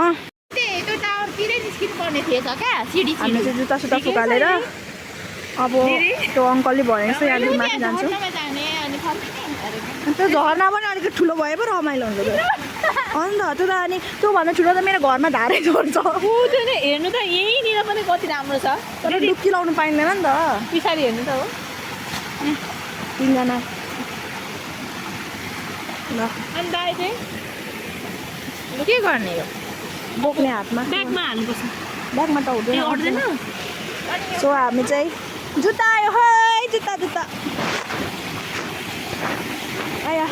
अँ त्यो टावरतिरै निस्किनु पर्ने थिएछ क्या सिडी हामीले चाहिँ जुत्ता सुत्ता फुकालेर अब त्यो अङ्कलले भनेको छ यहाँ माथि जान्छु जाने अनि त्यो झर्ना पनि अलिकति ठुलो भए पो रमाइलो हुन्छ त्यो अन्त त्यो त अनि त्योभन्दा ठुलो त मेरो घरमा धारै झर्छ त्यो नि हेर्नु त यहीँनिर पनि कति राम्रो छ तर डुब्की लाउनु पाइँदैन नि त पछाडि हेर्नु त हो 3 जना ल अनि दाइ चाहिँ के गर्ने हो बोक्ने हातमा ब्यागमा हाल्नुपर्छ ब्यागमा त हुँदैन अट्दैन सो हामी चाहिँ जुत्ता आयो है जुत्ता आया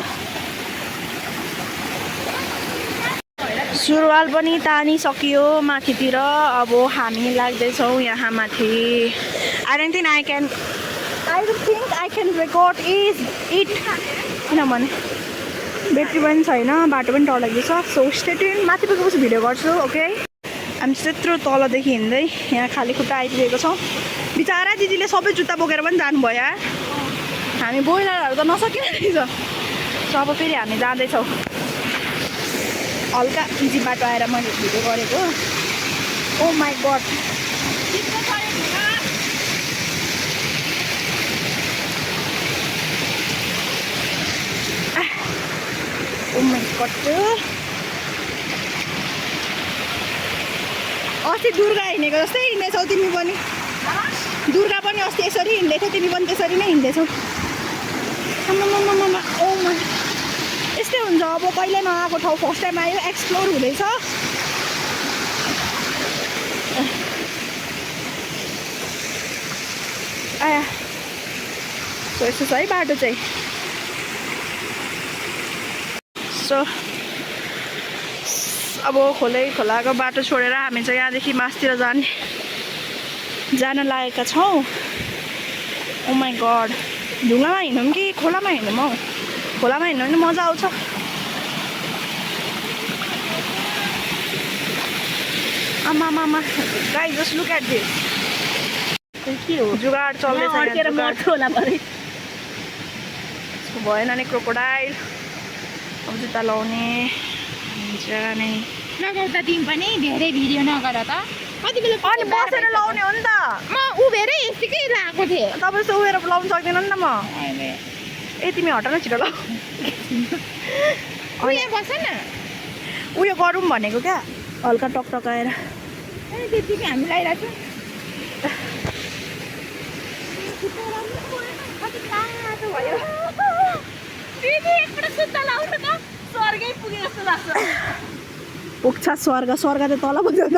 सुरुवाल पनि तानिसकियो माथितिर अब हामी लाग्दैछौँ यहाँ माथि I don't think I can record it किनभने ब्याट्री पनि छैन बाटो पनि डर लाग्दैछ सो स्टे ट्युन माथि पुगेपछि भिडियो गर्छु ओके हामी त्यत्रो तलदेखि हिँड्दै यहाँ खाली खुट्टा आइपुगेको छौँ बिचरा दिदीले सबै जुत्ता बोकेर पनि जानुभयो यार हामी बोइलरहरू त नसकिने रहेछ अब फेरि हामी जाँदैछौँ हल्का इजी बाटो आएर मैले भिडियो गरेको oh my god oh my god अस्ति दुर्गा हिँडेको जस्तै हिँड्दैछौ तिमी पनि दुर्गा पनि अस्ति यसरी हिँड्दैथ्यौ तिमी पनि त्यसरी नै हिँड्दैछौ ओ मा यस्तै हुन्छ अब कहिले नआएको ठाउँ फर्स्ट टाइम आयो एक्सप्लोर हुँदैछ आया सो यस्तो छ है बाटो चाहिँ सो अब खोलाको बाटो छोडेर हामी चाहिँ यहाँदेखि मासतिर जान लागेका छौँ ओ माई गड ढुङ्गामा हिँडौँ कि खोलामा हिँडौँ हौ खोलामा हिँड्नु भने मजा आउँछ आमा guys just look at this के हो जुगाड चल्दैछ अड्केर मर्छ होला भरे भएन नि क्रोकोडाइल अब जुत्ता लाउने जग्गा नै नगर्दा तिमी पनि धेरै भिडियो नगर त कति बेला अनि बसेर लाउने हो नि त म उभिएरै यतिकै लगाएको थिएँ तपाईँ जस्तो उयो लाउनु सक्दैन नि त म ए तिमी हट न छिटो ल उयो बस न उयो गरौँ भनेको क्या हल्का टकटकाएर त्यतिकै हामी लगाइरहेको दिदी एकपल्ट सुत्ता लाउनु त स्वर्गै पुगे जस्तो लाग्छ पुग्छ स्वर्ग त तल पुग्छ त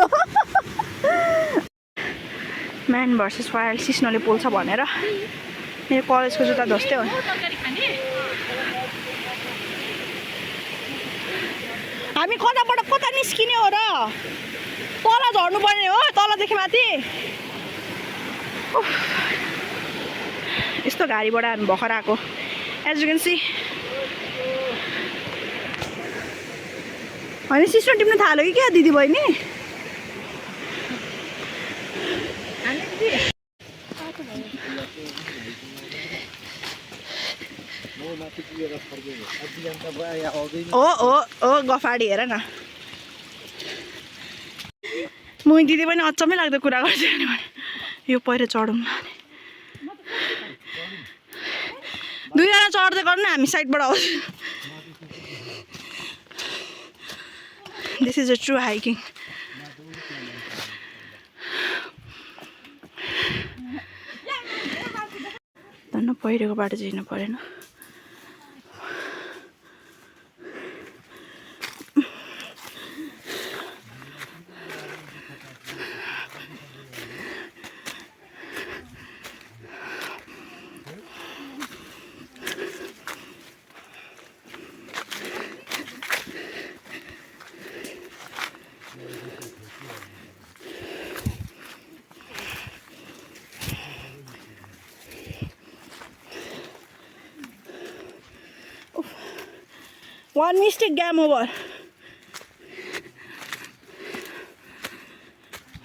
म्यान भर्सेस वाइल्ड सिस्नोले पोल्छ भनेर मेरो कलेजको जुत्ता धोस्तै हो हामी कताबाट कता निस्किने हो र तल झर्नु पर्ने हो तलदेखि माथि यस्तो घारीबाट हामी भर्खर आएको एज यु क्यान सी होइन सिस्नो टिप्नु थाल्यो कि क्या दिदी बहिनी ओ गफाडी हेर न मुई दिदी पनि अचम्मै लाग्दो कुरा गर्छ यो पहिरो चढौँ न दुईजना चढ्दै गर्नु न हामी साइडबाट आउँछ this is a true hiking धन्न पहिरोको बाटो चाहिँ हिँड्नु परेन One mistake, game over.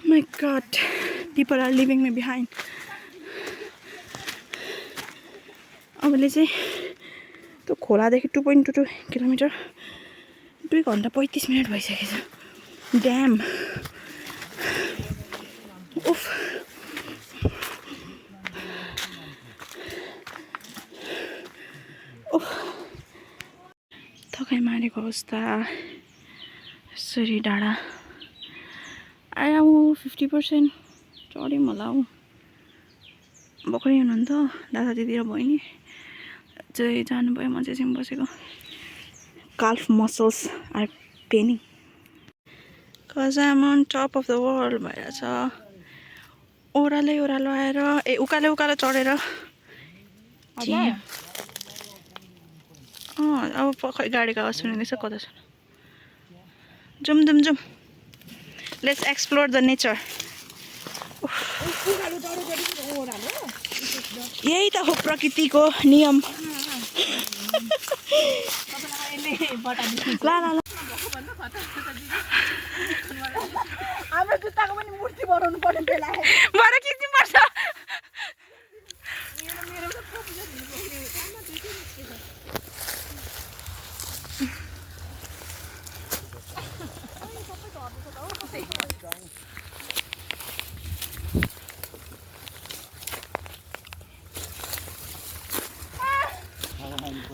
My God, people are leaving me behind. अबले चाहिँ त्यो खोलादेखि 2.22 किलोमिटर 2 घन्टा 35 मिनट भइसकेछ ड्याम उफ उफ थकाइ मारेको अवस्था यसरी डाँडा आऊ 50% चढ्यौँ होला हौ भर्खरै हुनुहुन्थ्यो दादा दिदी र बहिनी चाहिँ जानुभयो म चाहिँ बसेको calf muscles are paining cause I'm on top of the world भइरहेछ ओह्रालो आएर उकालो चढेर अब खै गाडीको आवाज सुनिँदैछ कता छ जाउँ लेट्स एक्सप्लोर द नेचर यही त हो प्रकृतिको नियम ल देउताको पनि मूर्ति बनाउनु पर्ने बेला आयो। भरे खिच्नुपर्छ।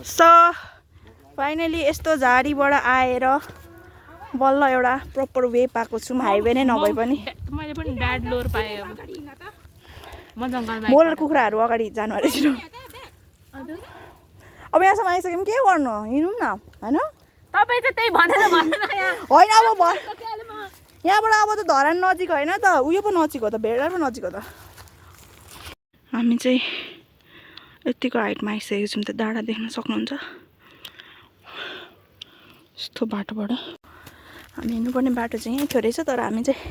सो फाइनली यस्तो झाडीबाट आएर बल्ल एउटा प्रपर वे पाएको छु, हाइवे नै नभए पनि। मैले पनि ड्याड लोर पाएँ अब म जङ्गलमा मोलर कुखुराहरू अगाडि जानु अरे छिटो। अब यहाँसम्म आइसक्यौँ के गर्नु, हिँडौँ न होइन। तपाईँ चाहिँ त्यही भनेर भन्नु यहाँ होइन अब यहाँबाट अब त धरान नजिक होइन त, उयो पो नजिक हो त, भेडार पो नजिक हो त। हामी चाहिँ यतिको हाइटमा आइसकेको छौँ, त डाँडा देख्न सक्नुहुन्छ। यस्तो बाटोबाट हामी हिँड्नुपर्ने बाटो चाहिँ यहीँ थियो रहेछ, तर हामी चाहिँ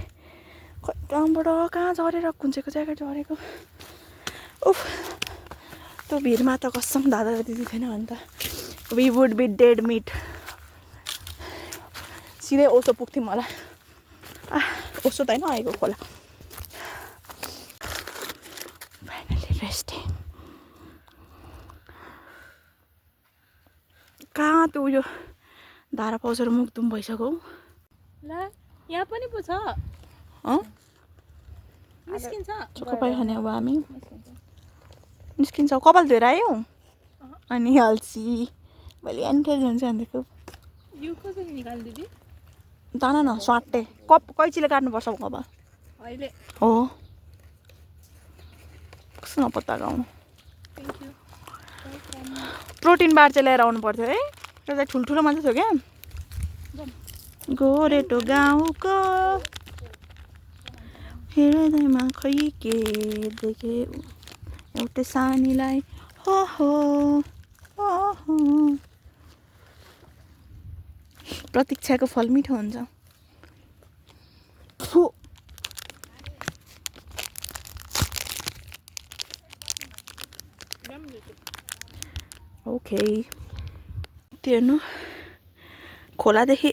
कहाँबाट कहाँ झरेर कुन्चेको ज्याकेट झरेको। उफ, त्यो भिडमा त कसम दादा दिदी थिएन भने त we would be dead meat. सिधै ओसो पुग्थ्यौँ होला। ओसो त होइन, आएको खोला। Finally resting. कहाँ त्यो उयो धारा पाउँछ र मुखदुम भइसक्यो। ल यहाँ पनि पो छ निस्किन्छ चोकोपाई खाने अब हामी निस्किन्छ। कपाल धोएर आयौँ अनि हल्सी मैले एन्केज हुन्छ भनेको। यो कसरी निकाल्नु दिदी? जान न स्वाट्टे कैचीले काट्नुपर्छ कपाल अहिले हो। कस्तो नपत्ता गाउँ। प्रोटिन बार चाहिँ लिएर आउनु पर्थ्यो है, त्यो चाहिँ ठुल्ठुलो मान्छे थियो क्या। गोरेटो गाउँको हृदयमा खै के देखे एउटै सानीलाई हो हो हो हो। प्रतीक्षाको फल मिठो हुन्छ। ओके त्यो हेर्नु खोलादेखि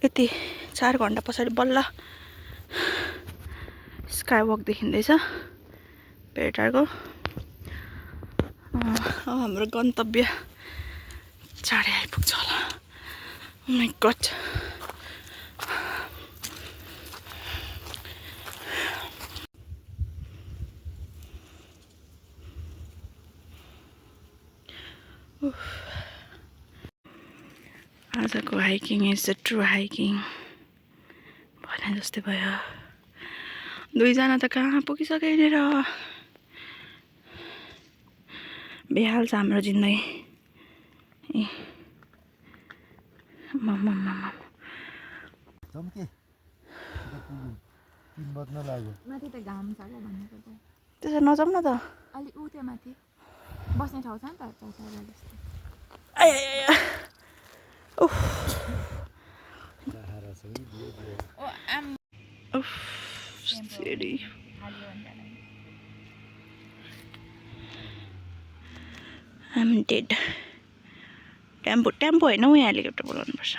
यति 4 घन्टा पछाडि बल्ल स्काई वक देखिँदैछ भेटारको। हाम्रो गन्तव्य चाँडै आइपुग्छ होला। Oh my God. आजको hiking is the true hiking भने जस्तै भयो। 2 जना त कहाँ पुगिसके नि र। बेहाल छ हाम्रो जिन्दगी। ए माथि त घाम छ क्या भन्नु पर्दा। त्यसो नजाउँ न त। अलि ऊ त्यो माथि बस्ने ठाउँ छ नि त चौतारा जस्तो। उफ उफ सिडी। I'm dead. टेम्पो होइन, यहाँ हेलिकप्टर बोलाउनुपर्छ।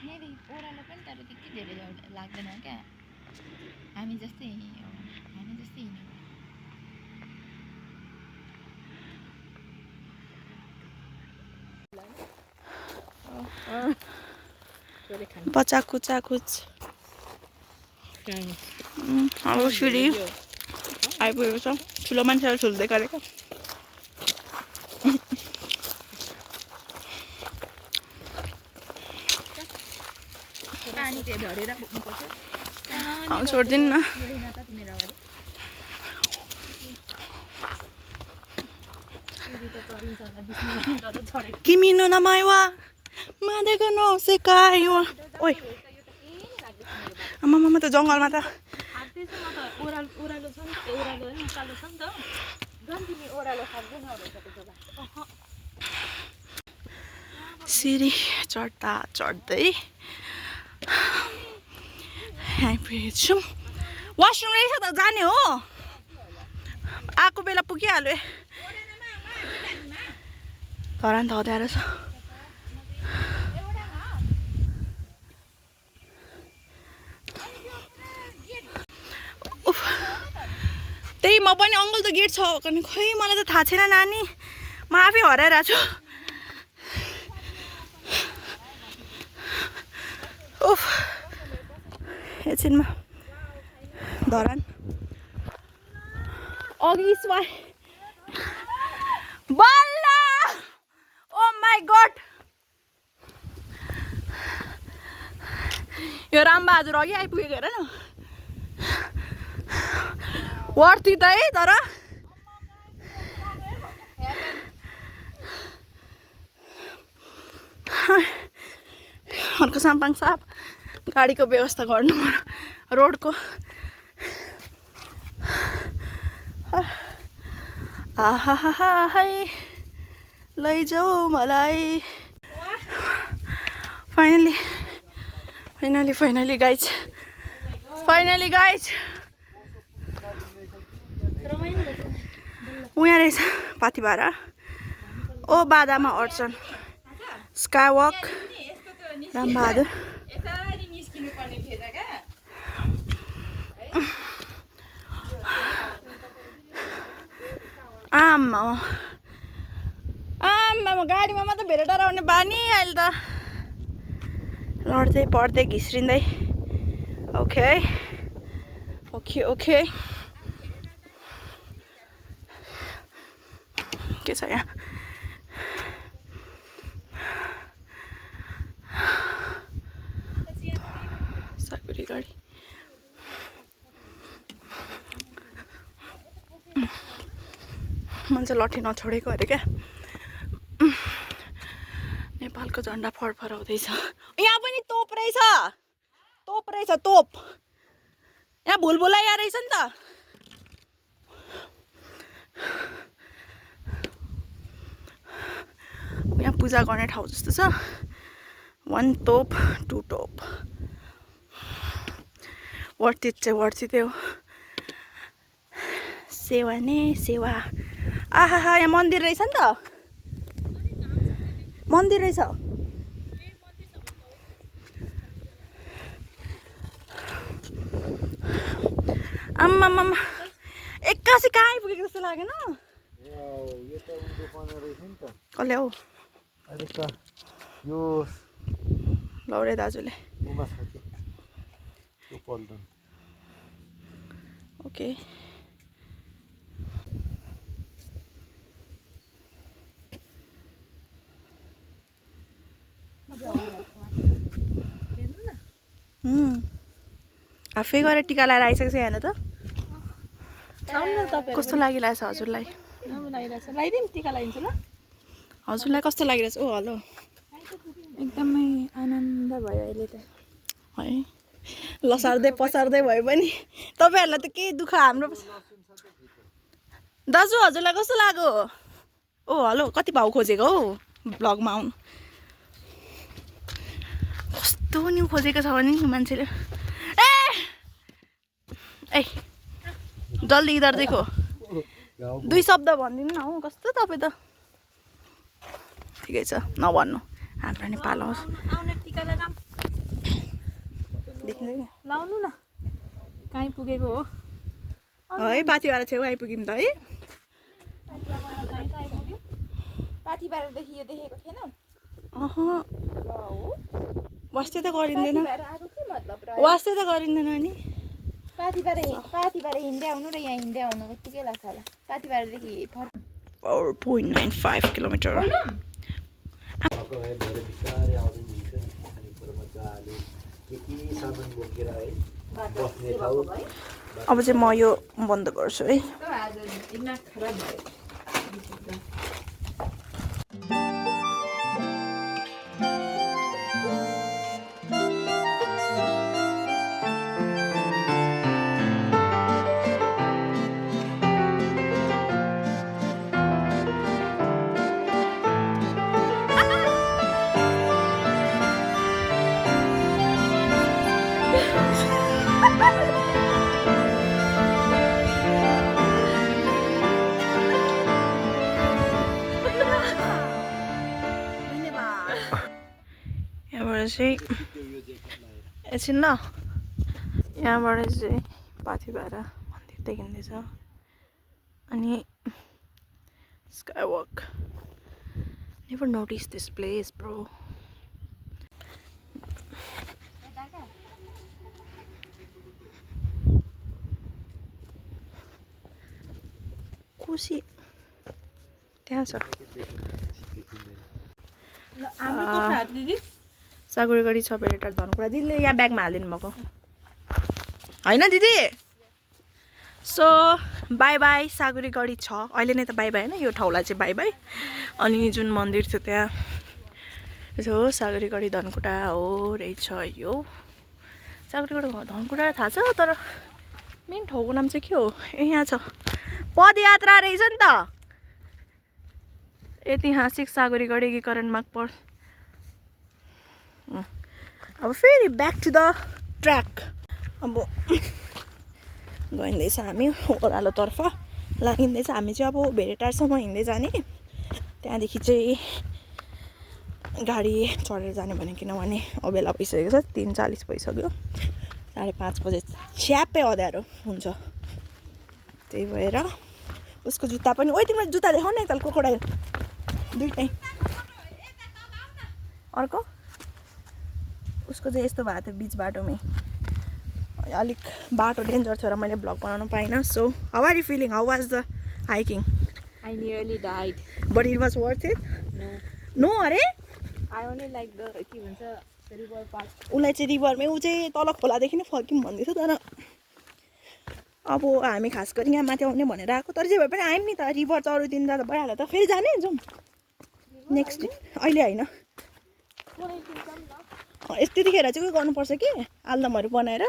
फेरि ओह्रालो पनि तर त्यति धेरै लाग्दैन क्या, हामी जस्तै हामी जस्तै बच्चा कुचा कुच अब सिडी आइपुगेको छ। ठुलो मान्छेहरू झुल्दै गरेको। पानी चाहिँ भरेर बोक्नुपर्छ। छोड्दिनु न। Kimi no namae wa Madega no sekai wa. Oi. आमा त जङ्गलमा त ओह्रालो छ नि, ओह्रालो होइन उकालो छ नि त। झन् तिमी ओह्रालो सक्दैन रहेछ त्यसो भए। सिडी चढ्दा चढ्दै आइपुगेको छौँ। वासरुम रहेछ त जाने हो, आएको बेला पुगिहाल्यो। घरान त हताएर छ। त्यही म पनि अङ्कल त गेट छ भने खोइ मलाई त थाहा छैन नानी म आफै हराइरहेको छु उफ एकछिनमा धरान अघि स्वाई बल्ल ओ माई गड यो रामबहादुर अघि आइपुगेको हेर न वर्थी त है तर अर्को साम्पाङ साहब गाडीको व्यवस्था गर्नु रोडको आहा है लैजाऊ मलाई फाइनली गाइज उहाँ रहेछ पाथिभारा ओ बादामा अर्चन स्काइवक रामबहादुर आमा गाडीमा मात्र भेर डराउने बानी अहिले त लड्दै पढ्दै घिस्रिँदै ओके के छ यहाँ साइबरी गाडी मान्छे लट्ठी नछोडेको अरे क्या नेपालको झन्डा फरफराउँदैछ यहाँ पनि तोप रहेछ यहाँ भुलभुलैया रहेछ नि त यहाँ पूजा गर्ने ठाउँ जस्तो छ 1 तोप 2 तोप वर्थित हो सेवा नै सेवा आहा यहाँ मन्दिर रहेछ नि त मन्दिर रहेछ आम्मामा एक्कासी कहाँ आइपुगेको जस्तो लागेन कसले हौ लौरे दाजुले ओके आफै गरेर टिका लगाएर आइसकेको छ यहाँ त कस्तो लागिरहेछ हजुरलाई हजुरलाई कस्तो लागिरहेछ ओ हेलो एकदमै आनन्द भयो अहिले त है लसार्दै पसार्दै भयो पनि तपाईँहरूलाई त केही दुःख हाम्रो दाजु हजुरलाई कस्तो लाग्यो ओ हेलो कति भाउ खोजेको हौ भ्लगमा आउनु कस्तो नि खोजेको छ भने मान्छेले ए जल्दी इधर देखो 2 शब्द भनिदिनु न हौ कस्तो तपाईँ त ठिकै छ नभन्नु हाम्रो नेपाल होस् लाउनु न कहीँ पुगेको हो है पाथिभारा छेउ आइपुग्यौँ त है पाथिभारादेखि यो देखेको थिएन वास्ते त गरिँदैन नि पाथिभारा हिँड्दै आउनु र यहाँ हिँड्दै आउनु कतिकै लाग्छ होला पाथिभारादेखि 4.95 किलोमिटर अब चाहिँ म यो बन्द गर्छु है चाहिँ एकछिन ल यहाँबाट चाहिँ पाथिभारा मन्दिर देखिँदैछ अनि Skywalk. Never noticed this place, bro. Kusi. त्यहाँ छ सागुरेगढी छ बेरेटार धनकुटा दिदीले यहाँ ब्यागमा हालिदिनु भएको होइन दिदी सो बाई बाई सागुरेगढी छ अहिले नै त बाई बाई होइन यो ठाउँलाई चाहिँ बाई बाई अनि जुन मन्दिर थियो त्यहाँ यो सागुरेगढी धनकुटा हो रहेछ यो सागुरेगढी धनकुटा थाहा छ तर मेन ठाउँको नाम चाहिँ के हो ए यहाँ छ पदयात्रा रहेछ नि त ऐतिहासिक सागुरेगढी एकीकरणमा पर्छ अब फेरि ब्याक टु द ट्र्याक अब गइँदैछ हामी ओह्रालोतर्फ लागिँदैछ हामी चाहिँ अब भेरेटारसम्म हिँड्दै जाने त्यहाँदेखि चाहिँ गाडी चढेर जाने भने किनभने अबेला भइसकेको छ 3:40 भइसक्यो 5:30 बजे छ्याप्पै अँध्यारो हुन्छ त्यही भएर उसको जुत्ता पनि ओइ तिम्रो जुत्ता देखाउ न एकताल क्रोकोडाइल दुईटै अर्को उसको चाहिँ यस्तो भएको थियो बिच बाटोमै अलिक बाटो डेन्जर थियो र मैले भ्लग बनाउन पाइनँ so how are you feeling how was the hiking I nearly died. But it was worth it No. No अरे I only like the river part. उसलाई चाहिँ रिभरमै ऊ चाहिँ तल खोलादेखि नै फर्किउँ भन्दैछ तर अब हामी खास गरी यहाँ माथि आउने भनेर आएको तर जे भए पनि आयौँ नि त रिभर चाहिँ अरू दिन जाँदा भइहाल्यो त फेरि जाने जाउँ नेक्स्ट अहिले होइन त्यतिखेर चाहिँ के गर्नुपर्छ कि आलुदमहरू बनाएर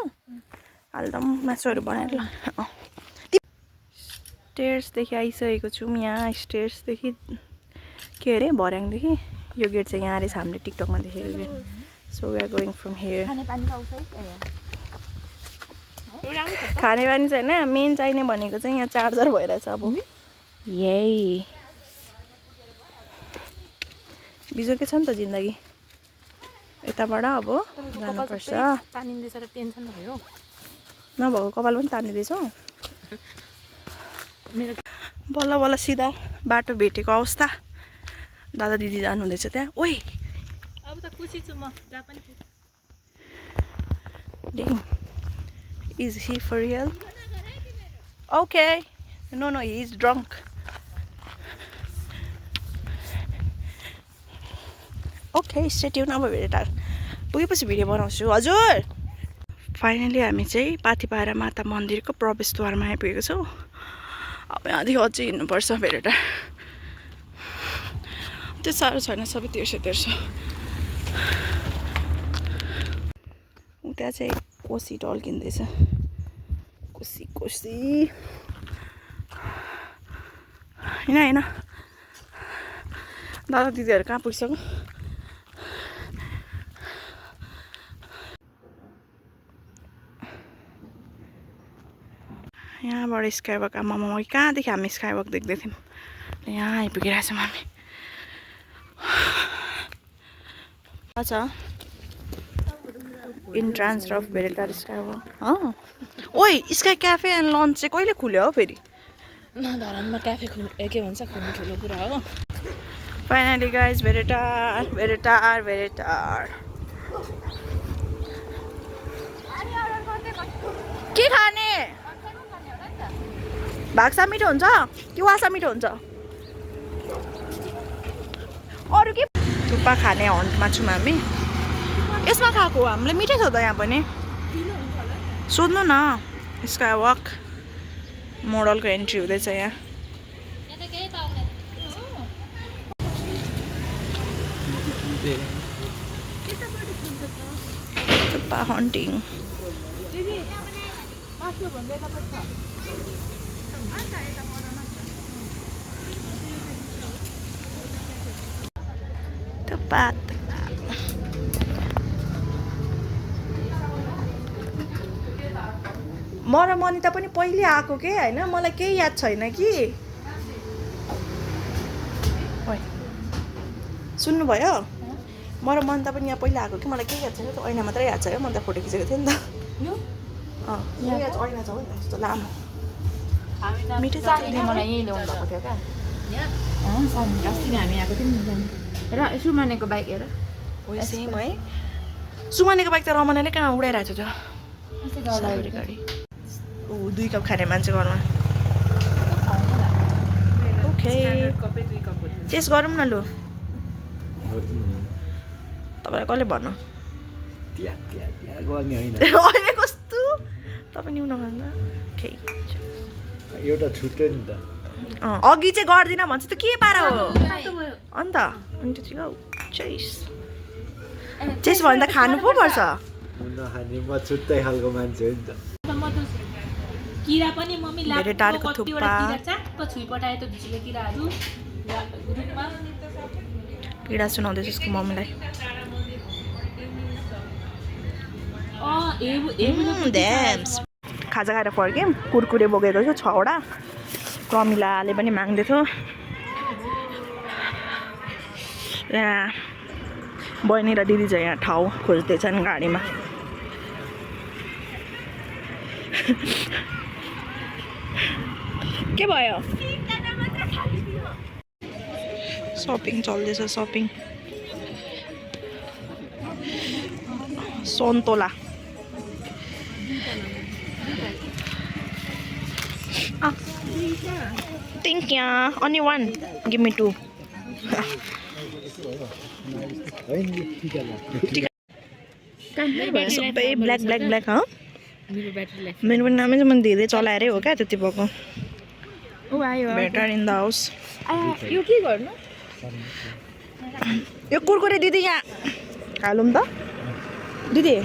आलुदम मासुहरू बनाएर ल स्टेयर्सदेखि आइसकेको छौँ यहाँ स्टेयर्सदेखि के अरे भर्याङदेखि यो गेट चाहिँ यहाँ रहेछ हामीले टिकटकमा देखेको gate so we are going from here खाने बानी चाहिँ होइन मेन चाहिने भनेको चाहिँ यहाँ चार्जर भइरहेछ अब यही बिजोकै छ नि त जिन्दगी यताबाट अब जानुपर्छ तानिँदैछ र टेन्सन भयो नभएको कपाल पनि तानिँदैछौ बल्ल बल्ल सिधा बाटो भेटेको अवस्था दादा दिदी जानुहुँदैछ त्यहाँ ओइ अब त खुसी छु म जहाँ पनि Dang. Is he for real? Okay. No, he's drunk. Okay, stay tuned अब भेटेटार पुगेपछि भिडियो बनाउँछु हजुर फाइनली हामी चाहिँ पाथिपारा माता मन्दिरको प्रवेशद्वारमा आइपुगेको छौँ अब यहाँदेखि अझै हिँड्नुपर्छ भेटेटार त्यो साह्रो छैन सबै तिर्छ त्यहाँ चाहिँ कोसी टल्किँदैछ कोसी होइन दादा दिदीहरू कहाँ पुगिसक्यो यहाँबाट स्काइवक आमामा कहाँदेखि हामी स्काइवक देख्दै थियौँ यहाँ आइपुगिरहेछौँ हामी छ इन्ट्रान्स अफ भेरेटार स्काइवक ओइ स्काई क्याफे एन्ड लन्च चाहिँ कहिले खुल्यो हो फेरि धरानमा क्याफे के भन्छ खुल्ने ठुलो कुरा हो फाइनली गाइज भेरेटार के खाने भाग्सा मिठो हुन्छ कि वासा मिठो हुन्छ अरू के थुक्पा खाने हन्टमा छौँ हामी यसमा खाएको हामीलाई मिठै छ त यहाँ पनि सोध्नु न स्काइवक मोडलको एन्ट्री हुँदैछ यहाँ थुक्पा हन्टिङ थुक्पा म र मनिता पनि पहिले आएको के होइन मलाई केही याद छैन कि सुन्नुभयो म र मनिता पनि यहाँ पहिला आएको कि मलाई केही याद छैन त्यो ऐना मात्रै याद छ म त फोटो खिचेको थिएँ नि त यहाँ ऐना छ नि त यस्तो लामो मिठो छ साथीले मलाई यहीँ ल्याउनु भएको थियो क्या अस्ति नै हामी आएको थियौँ नि र सुमानेको बाइक हेर हो सेम है सुमानेको बाइक त रमनाले कहाँ उडाइरहेको थियो सालबारी गाडी ऊ 2 कप खाने मान्छे घरमा ओके टेस्ट गरौँ न लु तपाईँलाई कसले भन्नु गर्ने होइन अहिले कस्तो तपाईँ न्यु नखानु ओके एउटा छुट्यो नि त अघि चाहिँ गर्दिनँ भन्छ त के पारा हो अन्त अनि त चेस चेस भने त खानु पो पर्छ नखाने म छुट्टै खालको मान्छे हो नि त किरा पनि मम्मी धेरै टाढोको थुक्पा च्याप्प छुइ पठायो त झुसुले किराहरू ग्रुपमा पीडा सुनाउँदैछ उसको मम्मीलाई ड्याम्स खाजा खाएर फर्क्यौँ कुरकुरे बोकेको थियो 6 वटा प्रमिलाले पनि माग्दै थियो यहाँ बहिनी र दिदी चाहिँ यहाँ ठाउँ खोज्दैछन् गाडीमा के भयो सपिङ चल्दैछ सपिङ सन्तोला Think yeah, only one. Give me 2. सबै ब्ल्याक ब्ल्याक ब्ल्याक ह मेरो पनि नामै चाहिँ मैले धेरै चलाएरै हो क्या त्यति भएको बेटर इन द हाउस यो के गर्नु यो कुरकुरे दिदी यहाँ हालौँ त दिदी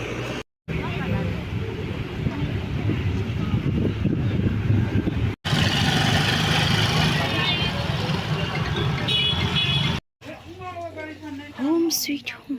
Home sweet home.